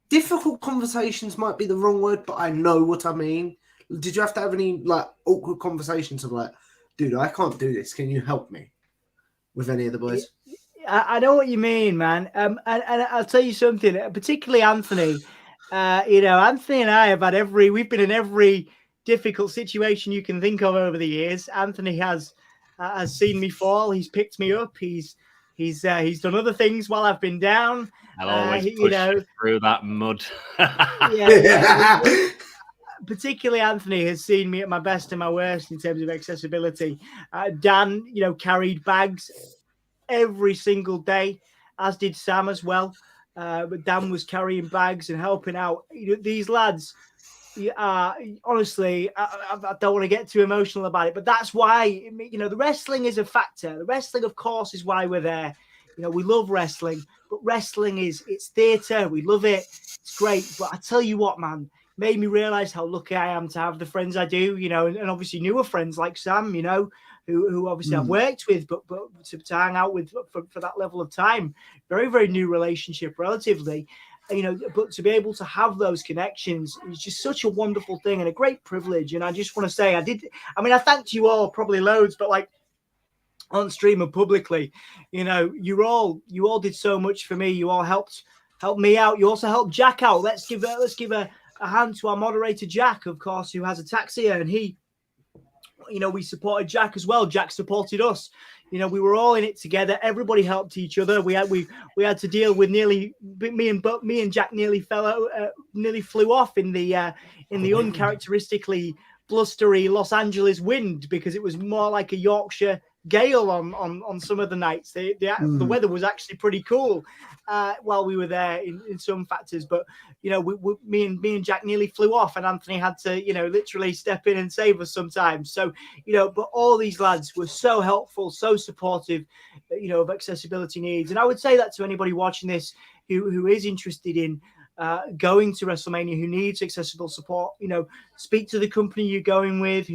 difficult conversations, might be the wrong word, but I know what I mean. Did you have to have any like awkward conversations of like, dude, I can't do this. Can you help me with any of the boys? I know what you mean, man. And I'll tell you something, particularly Anthony. Anthony and I have had we've been in every difficult situation you can think of over the years. Anthony has seen me fall. He's picked me up. He's done other things while I've been down. I'll always push you through that mud. Particularly Anthony has seen me at my best and my worst in terms of accessibility. Dan, carried bags every single day, as did Sam as well. But Dan was carrying bags and helping out. These lads, honestly, I don't want to get too emotional about it, but that's why, the wrestling is a factor. The wrestling, of course, is why we're there. We love wrestling, but wrestling it's theatre. We love it. It's great. But I tell you what, man, made me realize how lucky I am to have the friends I do, and obviously newer friends like Sam, who obviously I've worked with, but to hang out with for that level of time, very, very new relationship relatively, but to be able to have those connections is just such a wonderful thing and a great privilege. And I just want to say, I thanked you all probably loads, but like on stream and publicly, you all did so much for me. You all helped me out. You also helped Jack out. Let's give a hand to our moderator, Jack, of course, who has ataxia, and he, we supported Jack as well. Jack supported us. We were all in it together. Everybody helped each other. We had to deal with me and Jack nearly flew off in the uncharacteristically blustery Los Angeles wind, because it was more like a Yorkshire gale on some of the nights. The weather was actually pretty cool while we were there in some factors, but me and Jack nearly flew off, and Anthony had to literally step in and save us sometimes. So but all these lads were so helpful, so supportive of accessibility needs. And I would say that to anybody watching this who is interested in going to WrestleMania, who needs accessible support, speak to the company you're going with,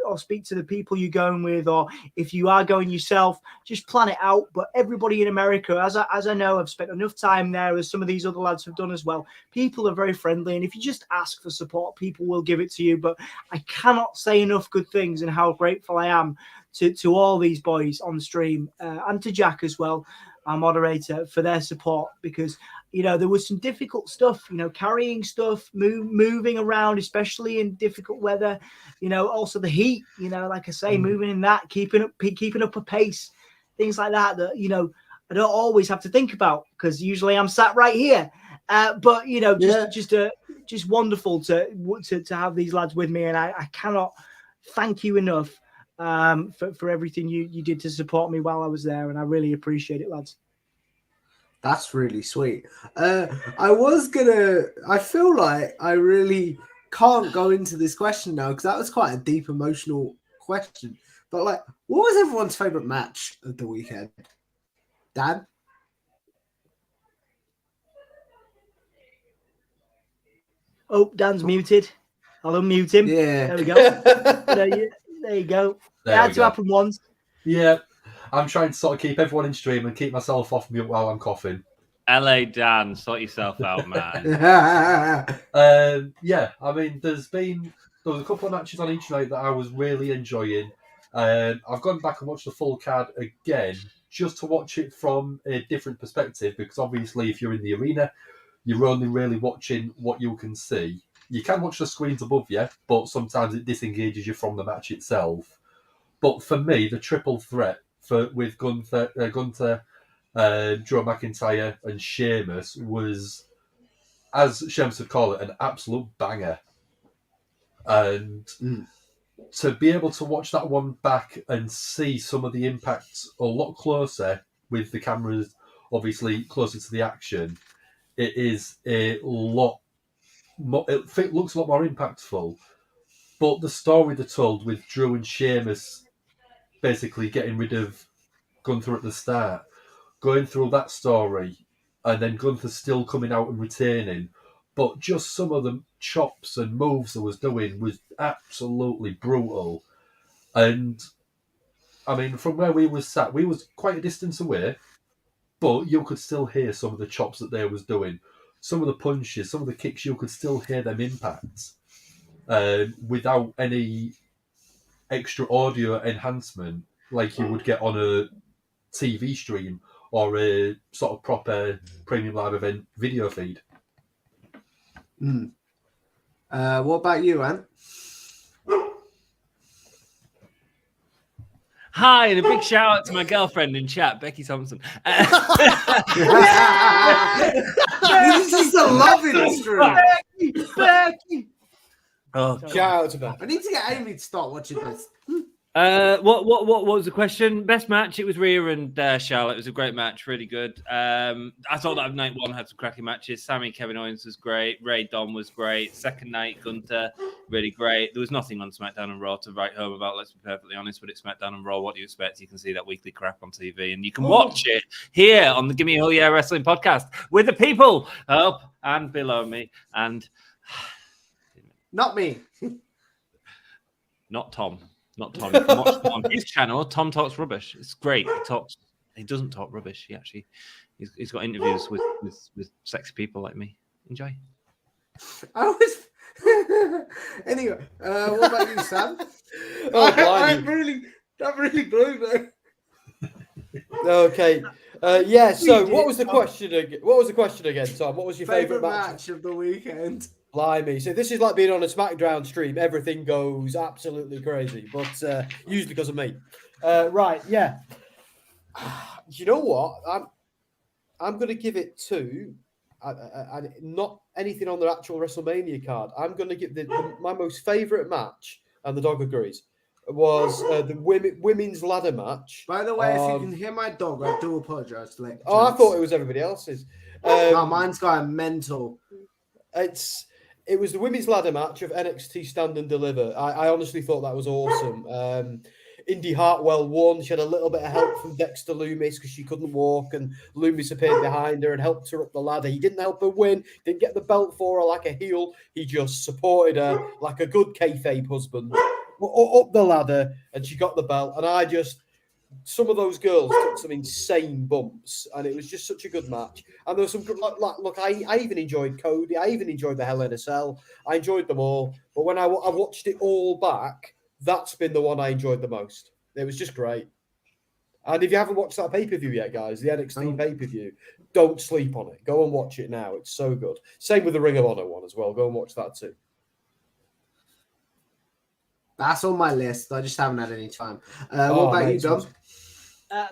or speak to the people you're going with, or if you are going yourself, just plan it out. But everybody in America, as I know, I've spent enough time there, as some of these other lads have done as well. People are very friendly, and if you just ask for support, people will give it to you. But I cannot say enough good things and how grateful I am to all these boys on stream, and to Jack as well, our moderator, for their support, because there was some difficult stuff, carrying stuff, moving around, especially in difficult weather, also the heat, like I say, moving in that, keeping up a pace, things like that, I don't always have to think about, because usually I'm sat right here. But just wonderful to have these lads with me, and I cannot thank you enough for everything you did to support me while I was there, and I really appreciate it, lads. That's really sweet. I feel like I really can't go into this question now, because that was quite a deep emotional question. But like, what was everyone's favorite match of the weekend? Dan? Oh, Dan's muted. I'll unmute him. Yeah. There we go. There you go. It had to happen once. Yeah. I'm trying to sort of keep everyone in stream and keep myself off mute while I'm coughing. LA Dan, sort yourself out, man. Yeah, there was a couple of matches on each night that I was really enjoying. I've gone back and watched the full card again, just to watch it from a different perspective, because obviously if you're in the arena, you're only really watching what you can see. You can watch the screens above you, but sometimes it disengages you from the match itself. But for me, the triple threat with Gunther, Drew McIntyre, and Sheamus was, as Sheamus would call it, an absolute banger. And to be able to watch that one back and see some of the impacts a lot closer with the cameras obviously closer to the action, it is a lot more, it looks a lot more impactful. But the story they told with Drew and Sheamus basically getting rid of Gunther at the start, going through that story, and then Gunther still coming out and retaining, but just some of the chops and moves I was doing was absolutely brutal. And I mean, from where we was sat, we was quite a distance away, but you could still hear some of the chops that they was doing. Some of the punches, some of the kicks, you could still hear them impact without any extra audio enhancement like you would get on a TV stream or a sort of proper premium live event video feed. What about you, Ant? Hi, and a big shout out to my girlfriend in chat, Becky Thompson. This is the love industry. Becky. Oh, Shout out to Beth. I need to get Amy to start watching this. what was the question? Best match? It was Rhea and Charlotte. It was a great match, really good. I thought that night one had some cracking matches. Sammy, Kevin Owens was great. Ray Dom was great. Second night, Gunther, really great. There was nothing on SmackDown and Raw to write home about. Let's be perfectly honest. But it's SmackDown and Raw. What do you expect? You can see that weekly crap on TV, and you can watch it here on the Gimme A Hull Yeah Wrestling podcast with the people up and below me, and Not me. not Tom. Not Tom. You can watch Tom on his channel. Tom talks rubbish. It's great. He doesn't talk rubbish. He's got interviews with sexy people like me. Enjoy. I was anyway. What about you, Sam? Oh, that really blew me. Okay. Yeah. So, what was the question again? What was the question again, Tom? What was your Favorite favourite match of the weekend? Blimey. So this is like being on a SmackDown stream. Everything goes absolutely crazy, but usually because of me. Right, yeah. You know what? I'm going to give it to not anything on the actual WrestleMania card. I'm going to give my most favourite match, and the dog agrees, was the women's ladder match. By the way, if you can hear my dog, I do apologise. I thought it was everybody else's. No, mine's going mental. It was the women's ladder match of NXT Stand and Deliver. I honestly thought that was awesome. Indy Hartwell won. She had a little bit of help from Dexter Loomis because she couldn't walk, and Loomis appeared behind her and helped her up the ladder. He didn't help her win, didn't get the belt for her like a heel. He just supported her like a good kayfabe husband up the ladder, and she got the belt. And some of those girls took some insane bumps, and it was just such a good match. And there was some good, look, I even enjoyed Cody. I even enjoyed the Hell in a Cell. I enjoyed them all. But when I watched it all back, that's been the one I enjoyed the most. It was just great. And if you haven't watched that pay-per-view yet, guys, the NXT pay-per-view, don't sleep on it. Go and watch it now. It's so good. Same with the Ring of Honor one as well. Go and watch that too. That's on my list. I just haven't had any time. What about you, Dom?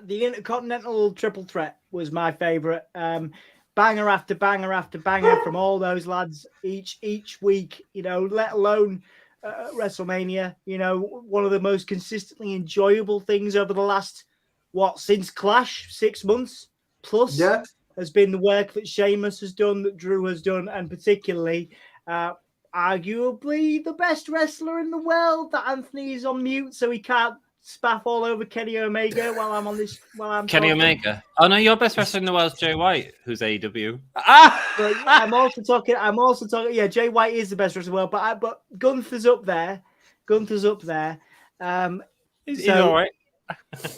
The Intercontinental Triple Threat was my favourite. Banger after banger after banger from all those lads each week, let alone WrestleMania. One of the most consistently enjoyable things over the last, since Clash, 6 months plus, has been the work that Sheamus has done, that Drew has done, and particularly arguably the best wrestler in the world, that Anthony is on mute so he can't spaff all over Kenny Omega while I'm Kenny talking. Omega. Oh no, your best wrestler in the world is Jay White, who's AEW. But I'm also talking. Yeah, Jay White is the best wrestler in the world, but Gunther's up there. He's all right.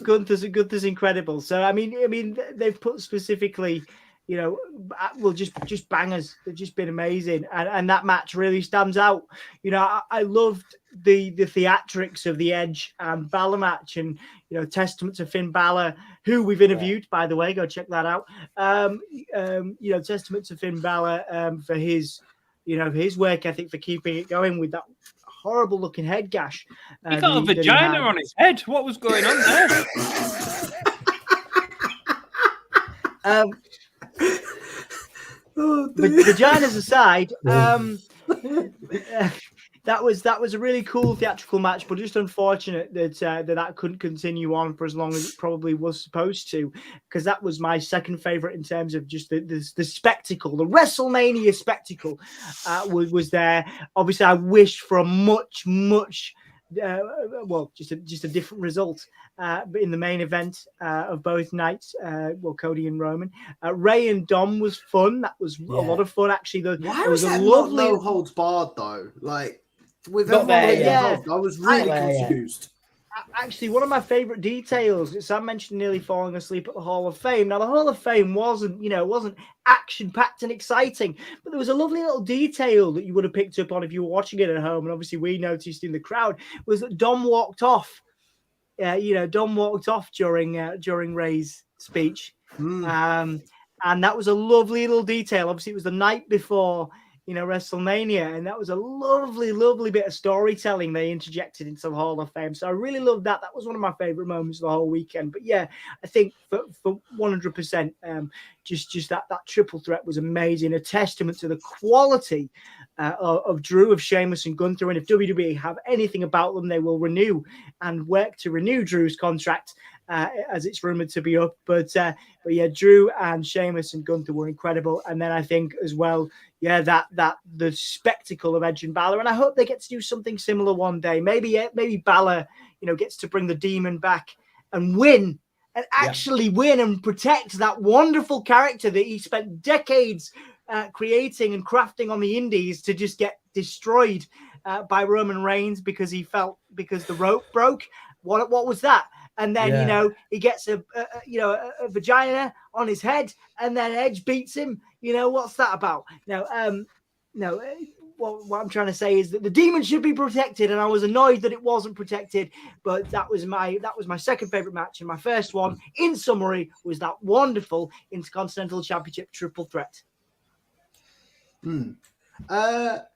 Gunther's incredible. So I mean, they've put specifically, just bangers. They've just been amazing, and that match really stands out. I loved the theatrics of the Edge and Balor match, and testament to Finn Balor, who we've interviewed, by the way. Go check that out. Testament to Finn Balor for his work ethic for keeping it going with that horrible looking head gash. He got a vagina on his head. What was going on there? Oh, vaginas aside, that was a really cool theatrical match, but just unfortunate that that couldn't continue on for as long as it probably was supposed to, because that was my second favorite in terms of just the spectacle, the WrestleMania spectacle was there. Obviously, I wished for a much just a different result, but in the main event of both nights, Cody and Roman, Ray and Dom was fun. That was a lot of fun actually. Why was that not no holds barred though? Like with Not everyone there getting yet. involved, I was really Not there yet. confused. Actually, one of my favorite details, Sam mentioned nearly falling asleep at the Hall of Fame. Now, the Hall of Fame wasn't action-packed and exciting, but there was a lovely little detail that you would have picked up on if you were watching it at home, and obviously we noticed in the crowd, was that Dom walked off. Dom walked off during Ray's speech, and that was a lovely little detail. Obviously, it was the night before WrestleMania, and that was a lovely bit of storytelling they interjected into the Hall of Fame. So I really loved that. That was one of my favorite moments of the whole weekend. But yeah, I think for 100%, just that triple threat was amazing. A testament to the quality of Drew, of Sheamus, and Gunther. And if WWE have anything about them, they will renew and work to renew Drew's contract, as it's rumored to be up. But yeah, Drew and Sheamus and Gunther were incredible. And then I think as well, that the spectacle of Edge and Balor, and I hope they get to do something similar one day. Maybe Balor, gets to bring the Demon back and win, and actually win and protect that wonderful character that he spent decades creating and crafting on the Indies to just get destroyed by Roman Reigns because the rope broke. What was that? And then he gets a vagina on his head, and then Edge beats him. What's that about? What I'm trying to say is that the Demon should be protected, and I was annoyed that it wasn't protected. But that was my second favorite match, and my first one, in summary, was that wonderful Intercontinental Championship triple threat. Are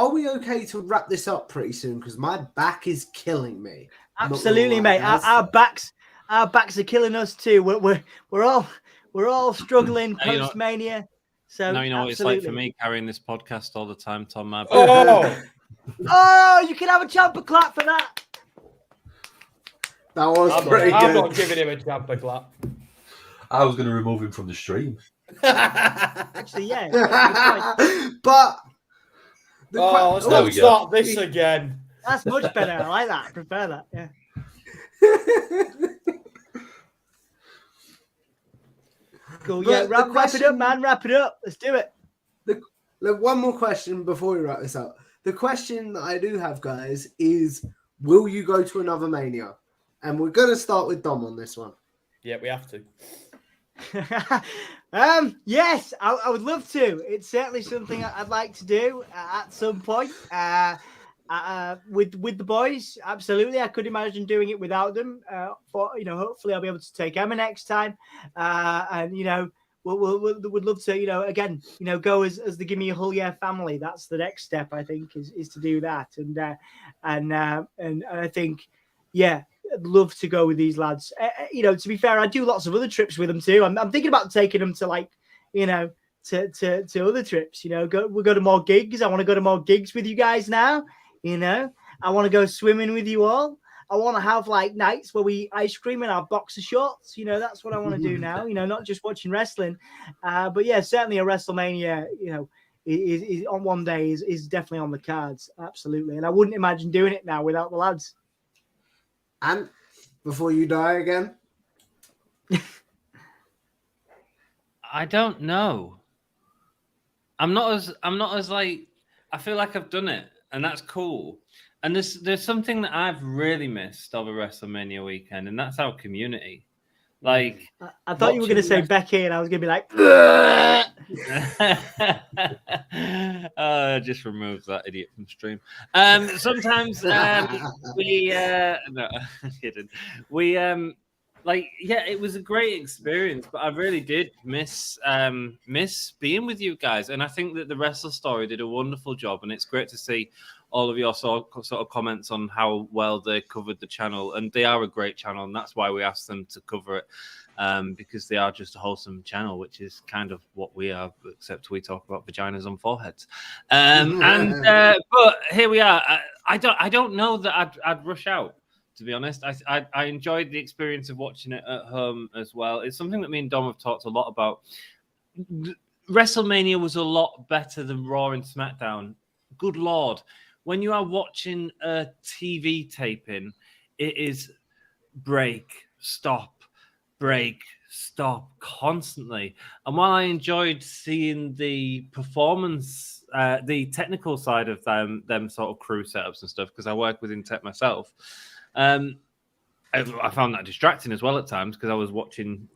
we okay to wrap this up pretty soon? Because my back is killing me. Absolutely, mate. Our backs are killing us too. We're all struggling post Mania. So now you know what it's like for me carrying this podcast all the time, Tom. You can have a jumper clap for that. That was pretty good. I'm not giving him a jumper clap. I was going to remove him from the stream. Actually, yeah. But let's not start this again. That's much better. I like that. I prefer that. Yeah. Cool. Yeah. Wrap it up, man. Wrap it up. Let's do it. One more question before we wrap this up. The question that I do have, guys, is: will you go to another Mania? And we're going to start with Dom on this one. Yeah, we have to. Yes, I would love to. It's certainly something I'd like to do at some point. With the boys, absolutely. I could imagine doing it without them. Hopefully I'll be able to take Emma next time. And we'd love to, again, go as the Gimme A Hull Yeah family. That's the next step, I think, is to do that. And I think, I'd love to go with these lads. To be fair, I do lots of other trips with them too. I'm thinking about taking them to to other trips. We'll go to more gigs. I want to go to more gigs with you guys now. I want to go swimming with you all. I want to have nights where we eat ice cream in our boxer shorts. That's what I want to do now. Not just watching wrestling. But yeah, certainly a WrestleMania. Is on one day is definitely on the cards. Absolutely, and I wouldn't imagine doing it now without the lads. And before you die again? I don't know. I'm not as I feel like I've done it, and that's cool. And there's something that I've really missed of a WrestleMania weekend, and that's our community. I thought you were going to say Becky, and I was going to be like, just remove that idiot from stream. Sometimes we no, I'm kidding. It was a great experience, but I really did miss being with you guys. And I think that the Wrestle Story did a wonderful job, and it's great to see all of your sort of comments on how well they covered the channel, and they are a great channel, and that's why we asked them to cover it, because they are just a wholesome channel, which is kind of what we are, except we talk about vaginas on foreheads. But here we are. I don't know that I'd rush out. To be honest, I enjoyed the experience of watching it at home as well. It's something that me and Dom have talked a lot about. WrestleMania was a lot better than Raw and SmackDown. Good Lord. When you are watching a TV taping, it is break, stop constantly. And while I enjoyed seeing the performance, the technical side of them sort of crew setups and stuff, because I work within tech myself, I found that distracting as well at times because I was watching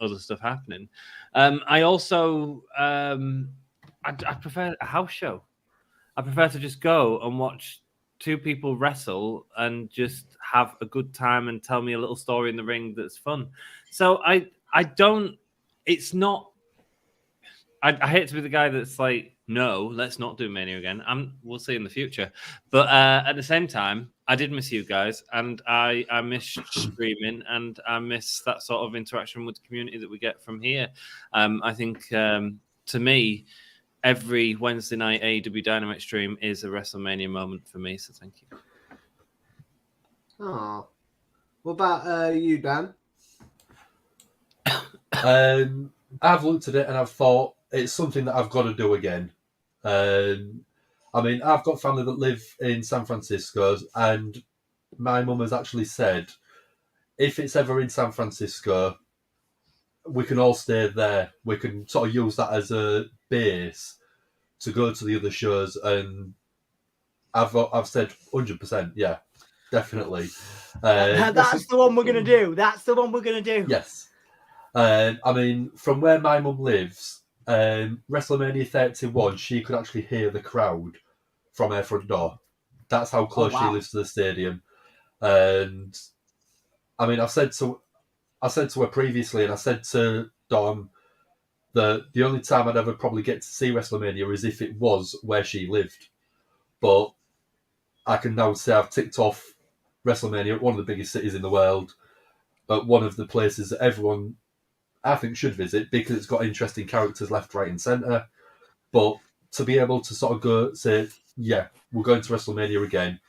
other stuff happening. I also I prefer a house show. I prefer to just go and watch two people wrestle and just have a good time and tell me a little story in the ring that's fun. So I don't. It's not. I hate to be the guy that's like, no, let's not do Mania again. We'll see in the future. But at the same time, I did miss you guys, and I miss streaming, and I miss that sort of interaction with the community that we get from here. I think to me, every Wednesday night AEW Dynamite stream is a WrestleMania moment for me. So thank you. Oh, what about you, Dan? I've looked at it and I've thought it's something that I've got to do again. I mean, I've got family that live in San Francisco, and my mum has actually said, if it's ever in San Francisco, we can all stay there. We can sort of use that as a base to go to the other shows. And I've said 100%, yeah, definitely. That's the one we're going to do. That's the one we're going to do. Yes. I mean, from where my mum lives, WrestleMania 31, she could actually hear the crowd from her front door. That's how close she lives to the stadium. And I mean, I said to her previously, and I said to Dom that the only time I'd ever probably get to see WrestleMania is if it was where she lived. But I can now say I've ticked off WrestleMania at one of the biggest cities in the world, at one of the places that everyone, I think, should visit because it's got interesting characters left, right, and centre. But to be able to sort of go say, yeah, we're going to WrestleMania again.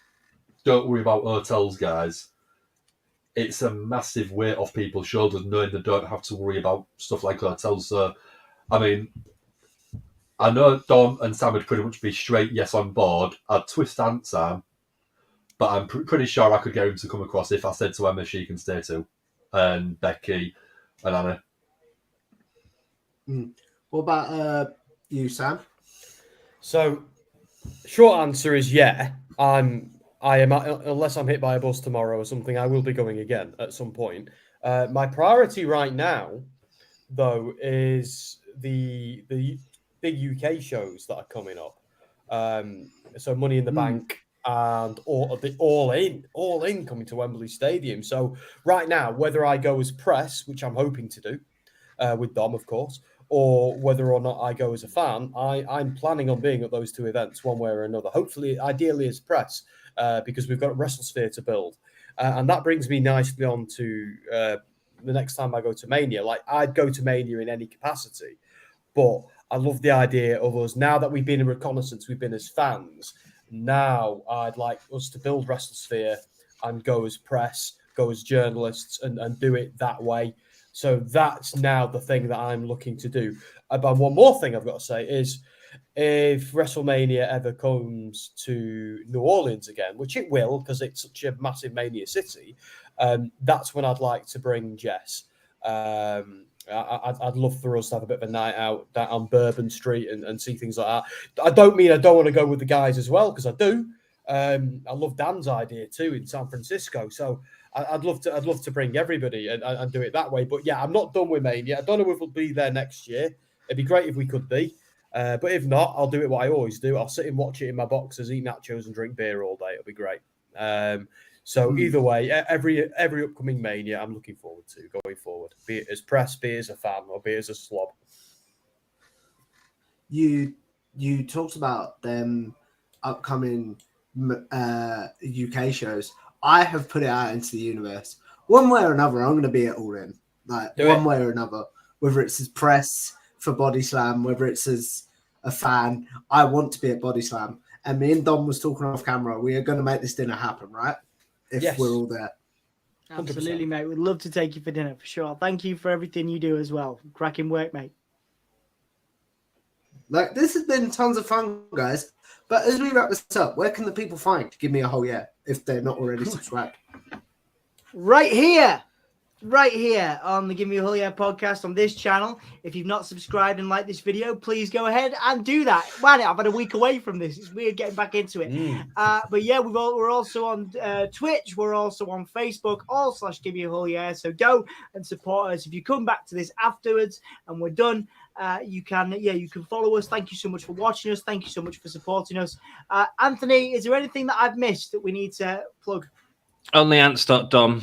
Don't worry about hotels, guys. It's a massive weight off people's shoulders knowing they don't have to worry about stuff like hotels. So, I mean, I know Dom and Sam would pretty much be straight yes on board. I'd twist Aunt Sam, but I'm pretty sure I could get him to come across if I said to Emma she can stay too, and Becky and Anna. What about you, Sam? So, short answer is yeah. I am, unless I'm hit by a bus tomorrow or something, I will be going again at some point. My priority right now, though, is the big UK shows that are coming up. So Money in the Bank and all in coming to Wembley Stadium. So right now, whether I go as press, which I'm hoping to do, with Dom, of course, or whether or not I go as a fan, I'm planning on being at those two events one way or another. Hopefully, ideally as press, because we've got a WrestleSphere to build. And that brings me nicely on to the next time I go to Mania. Like, I'd go to Mania in any capacity, but I love the idea of us, now that we've been in reconnaissance, we've been as fans, now I'd like us to build WrestleSphere and go as press, go as journalists, and do it that way. So that's now the thing that I'm looking to do. But one more thing I've got to say is, if WrestleMania ever comes to New Orleans again, which it will because it's such a massive Mania city, that's when I'd like to bring Jess. I'd love for us to have a bit of a night out down on Bourbon Street and see things like that. I don't mean I don't want to go with the guys as well, because I do. I love Dan's idea too in San Francisco. So I'd love to bring everybody and do it that way. But yeah, I'm not done with Mania. I don't know if we'll be there next year. It'd be great if we could be. But if not, I'll do it what I always do. I'll sit and watch it in my boxes, eat nachos and drink beer all day. It'll be great. So either way, every upcoming Mania, I'm looking forward to going forward. Be it as press, be it as a fan, or be it as a slob. You talked about them upcoming UK shows, I have put it out into the universe. One way or another, I'm going to be at All In. Like, one way or another. Whether it's as press for Body Slam, whether it's as a fan, I want to be at Body Slam. And me and Dom was talking off camera. We are going to make this dinner happen, right? If we're all there. Absolutely, 100%. Mate. We'd love to take you for dinner for sure. Thank you for everything you do as well. Cracking work, mate. Like, this has been tons of fun, guys. But as we wrap this up, where can the people find Give Me a Hull Yeah if they're not already subscribed? Right here on the Give Me A Hull Yeah podcast on this channel. If you've not subscribed and liked this video, please go ahead and do that. Man, I've had a week away from this. It's weird getting back into it. But yeah, we're also on Twitch. We're also on Facebook, /Give Me A Hull Yeah. So go and support us. If you come back to this afterwards and we're done, you can follow us. Thank you so much for watching us. Thank you so much for supporting us. Anthony, is there anything that I've missed that we need to plug? Only ants.dom.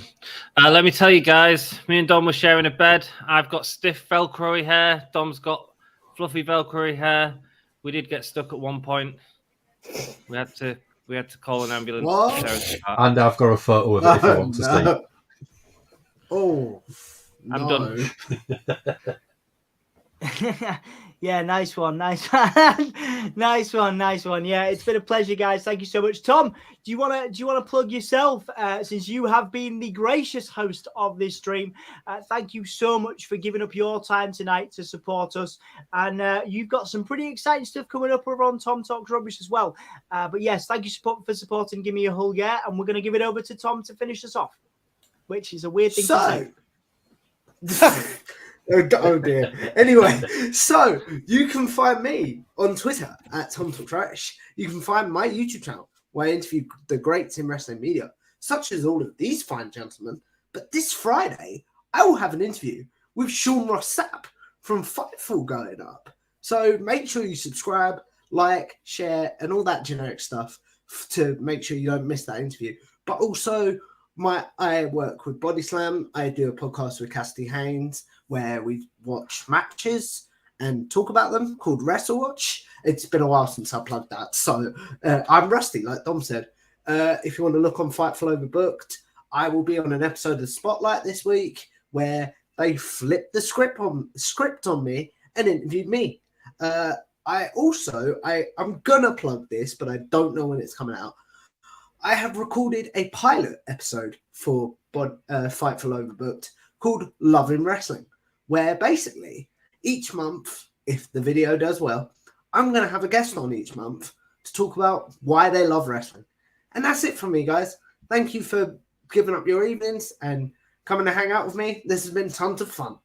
Let me tell you guys, me and Dom were sharing a bed. I've got stiff Velcro hair. Dom's got fluffy Velcro hair. We did get stuck at one point. We had to call an ambulance. What? And I've got a photo of it if you want to see. Oh, I'm done. Yeah, nice one. Nice one. Yeah, it's been a pleasure, guys. Thank you so much. Tom, do you want to plug yourself since you have been the gracious host of this stream? Thank you so much for giving up your time tonight to support us. And you've got some pretty exciting stuff coming up over on Tom Talks Rubbish as well. But yes, thank you for supporting Give Me a Hull Yeah. And we're going to give it over to Tom to finish us off, which is a weird thing to say. Oh dear. Anyway, so you can find me on Twitter at Tom Talks Trash. You can find my YouTube channel where I interview the greats in wrestling media, such as all of these fine gentlemen. But this Friday, I will have an interview with Sean Ross Sapp from Fightful going up. So make sure you subscribe, like, share, and all that generic stuff to make sure you don't miss that interview. But also, I work with Body Slam. I do a podcast with Cassidy Haynes where we watch matches and talk about them called Wrestle Watch. It's been a while since I plugged that, so I'm rusty, like Dom said. If you want to look on Fightful Overbooked, I will be on an episode of Spotlight this week where they flipped the script on me and interviewed me. I'm gonna plug this, but I don't know when it's coming out. I have recorded a pilot episode for Fightful Overbooked called Loving Wrestling, where basically each month, if the video does well, I'm going to have a guest on each month to talk about why they love wrestling. And that's it from me, guys. Thank you for giving up your evenings and coming to hang out with me. This has been tons of fun.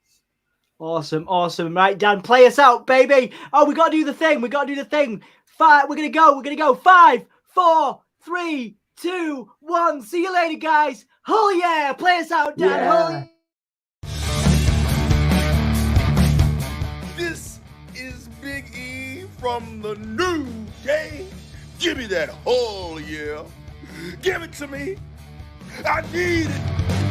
Awesome. Right, Dan, play us out, baby. Oh, we got to do the thing. We're going to go. 5, 4, 3, 2, 1. See you later, guys. Hull yeah. Play us out, Dan. Yeah. Hull yeah. This is Big E from the New Day. Give me that Hull yeah. Give it to me. I need it.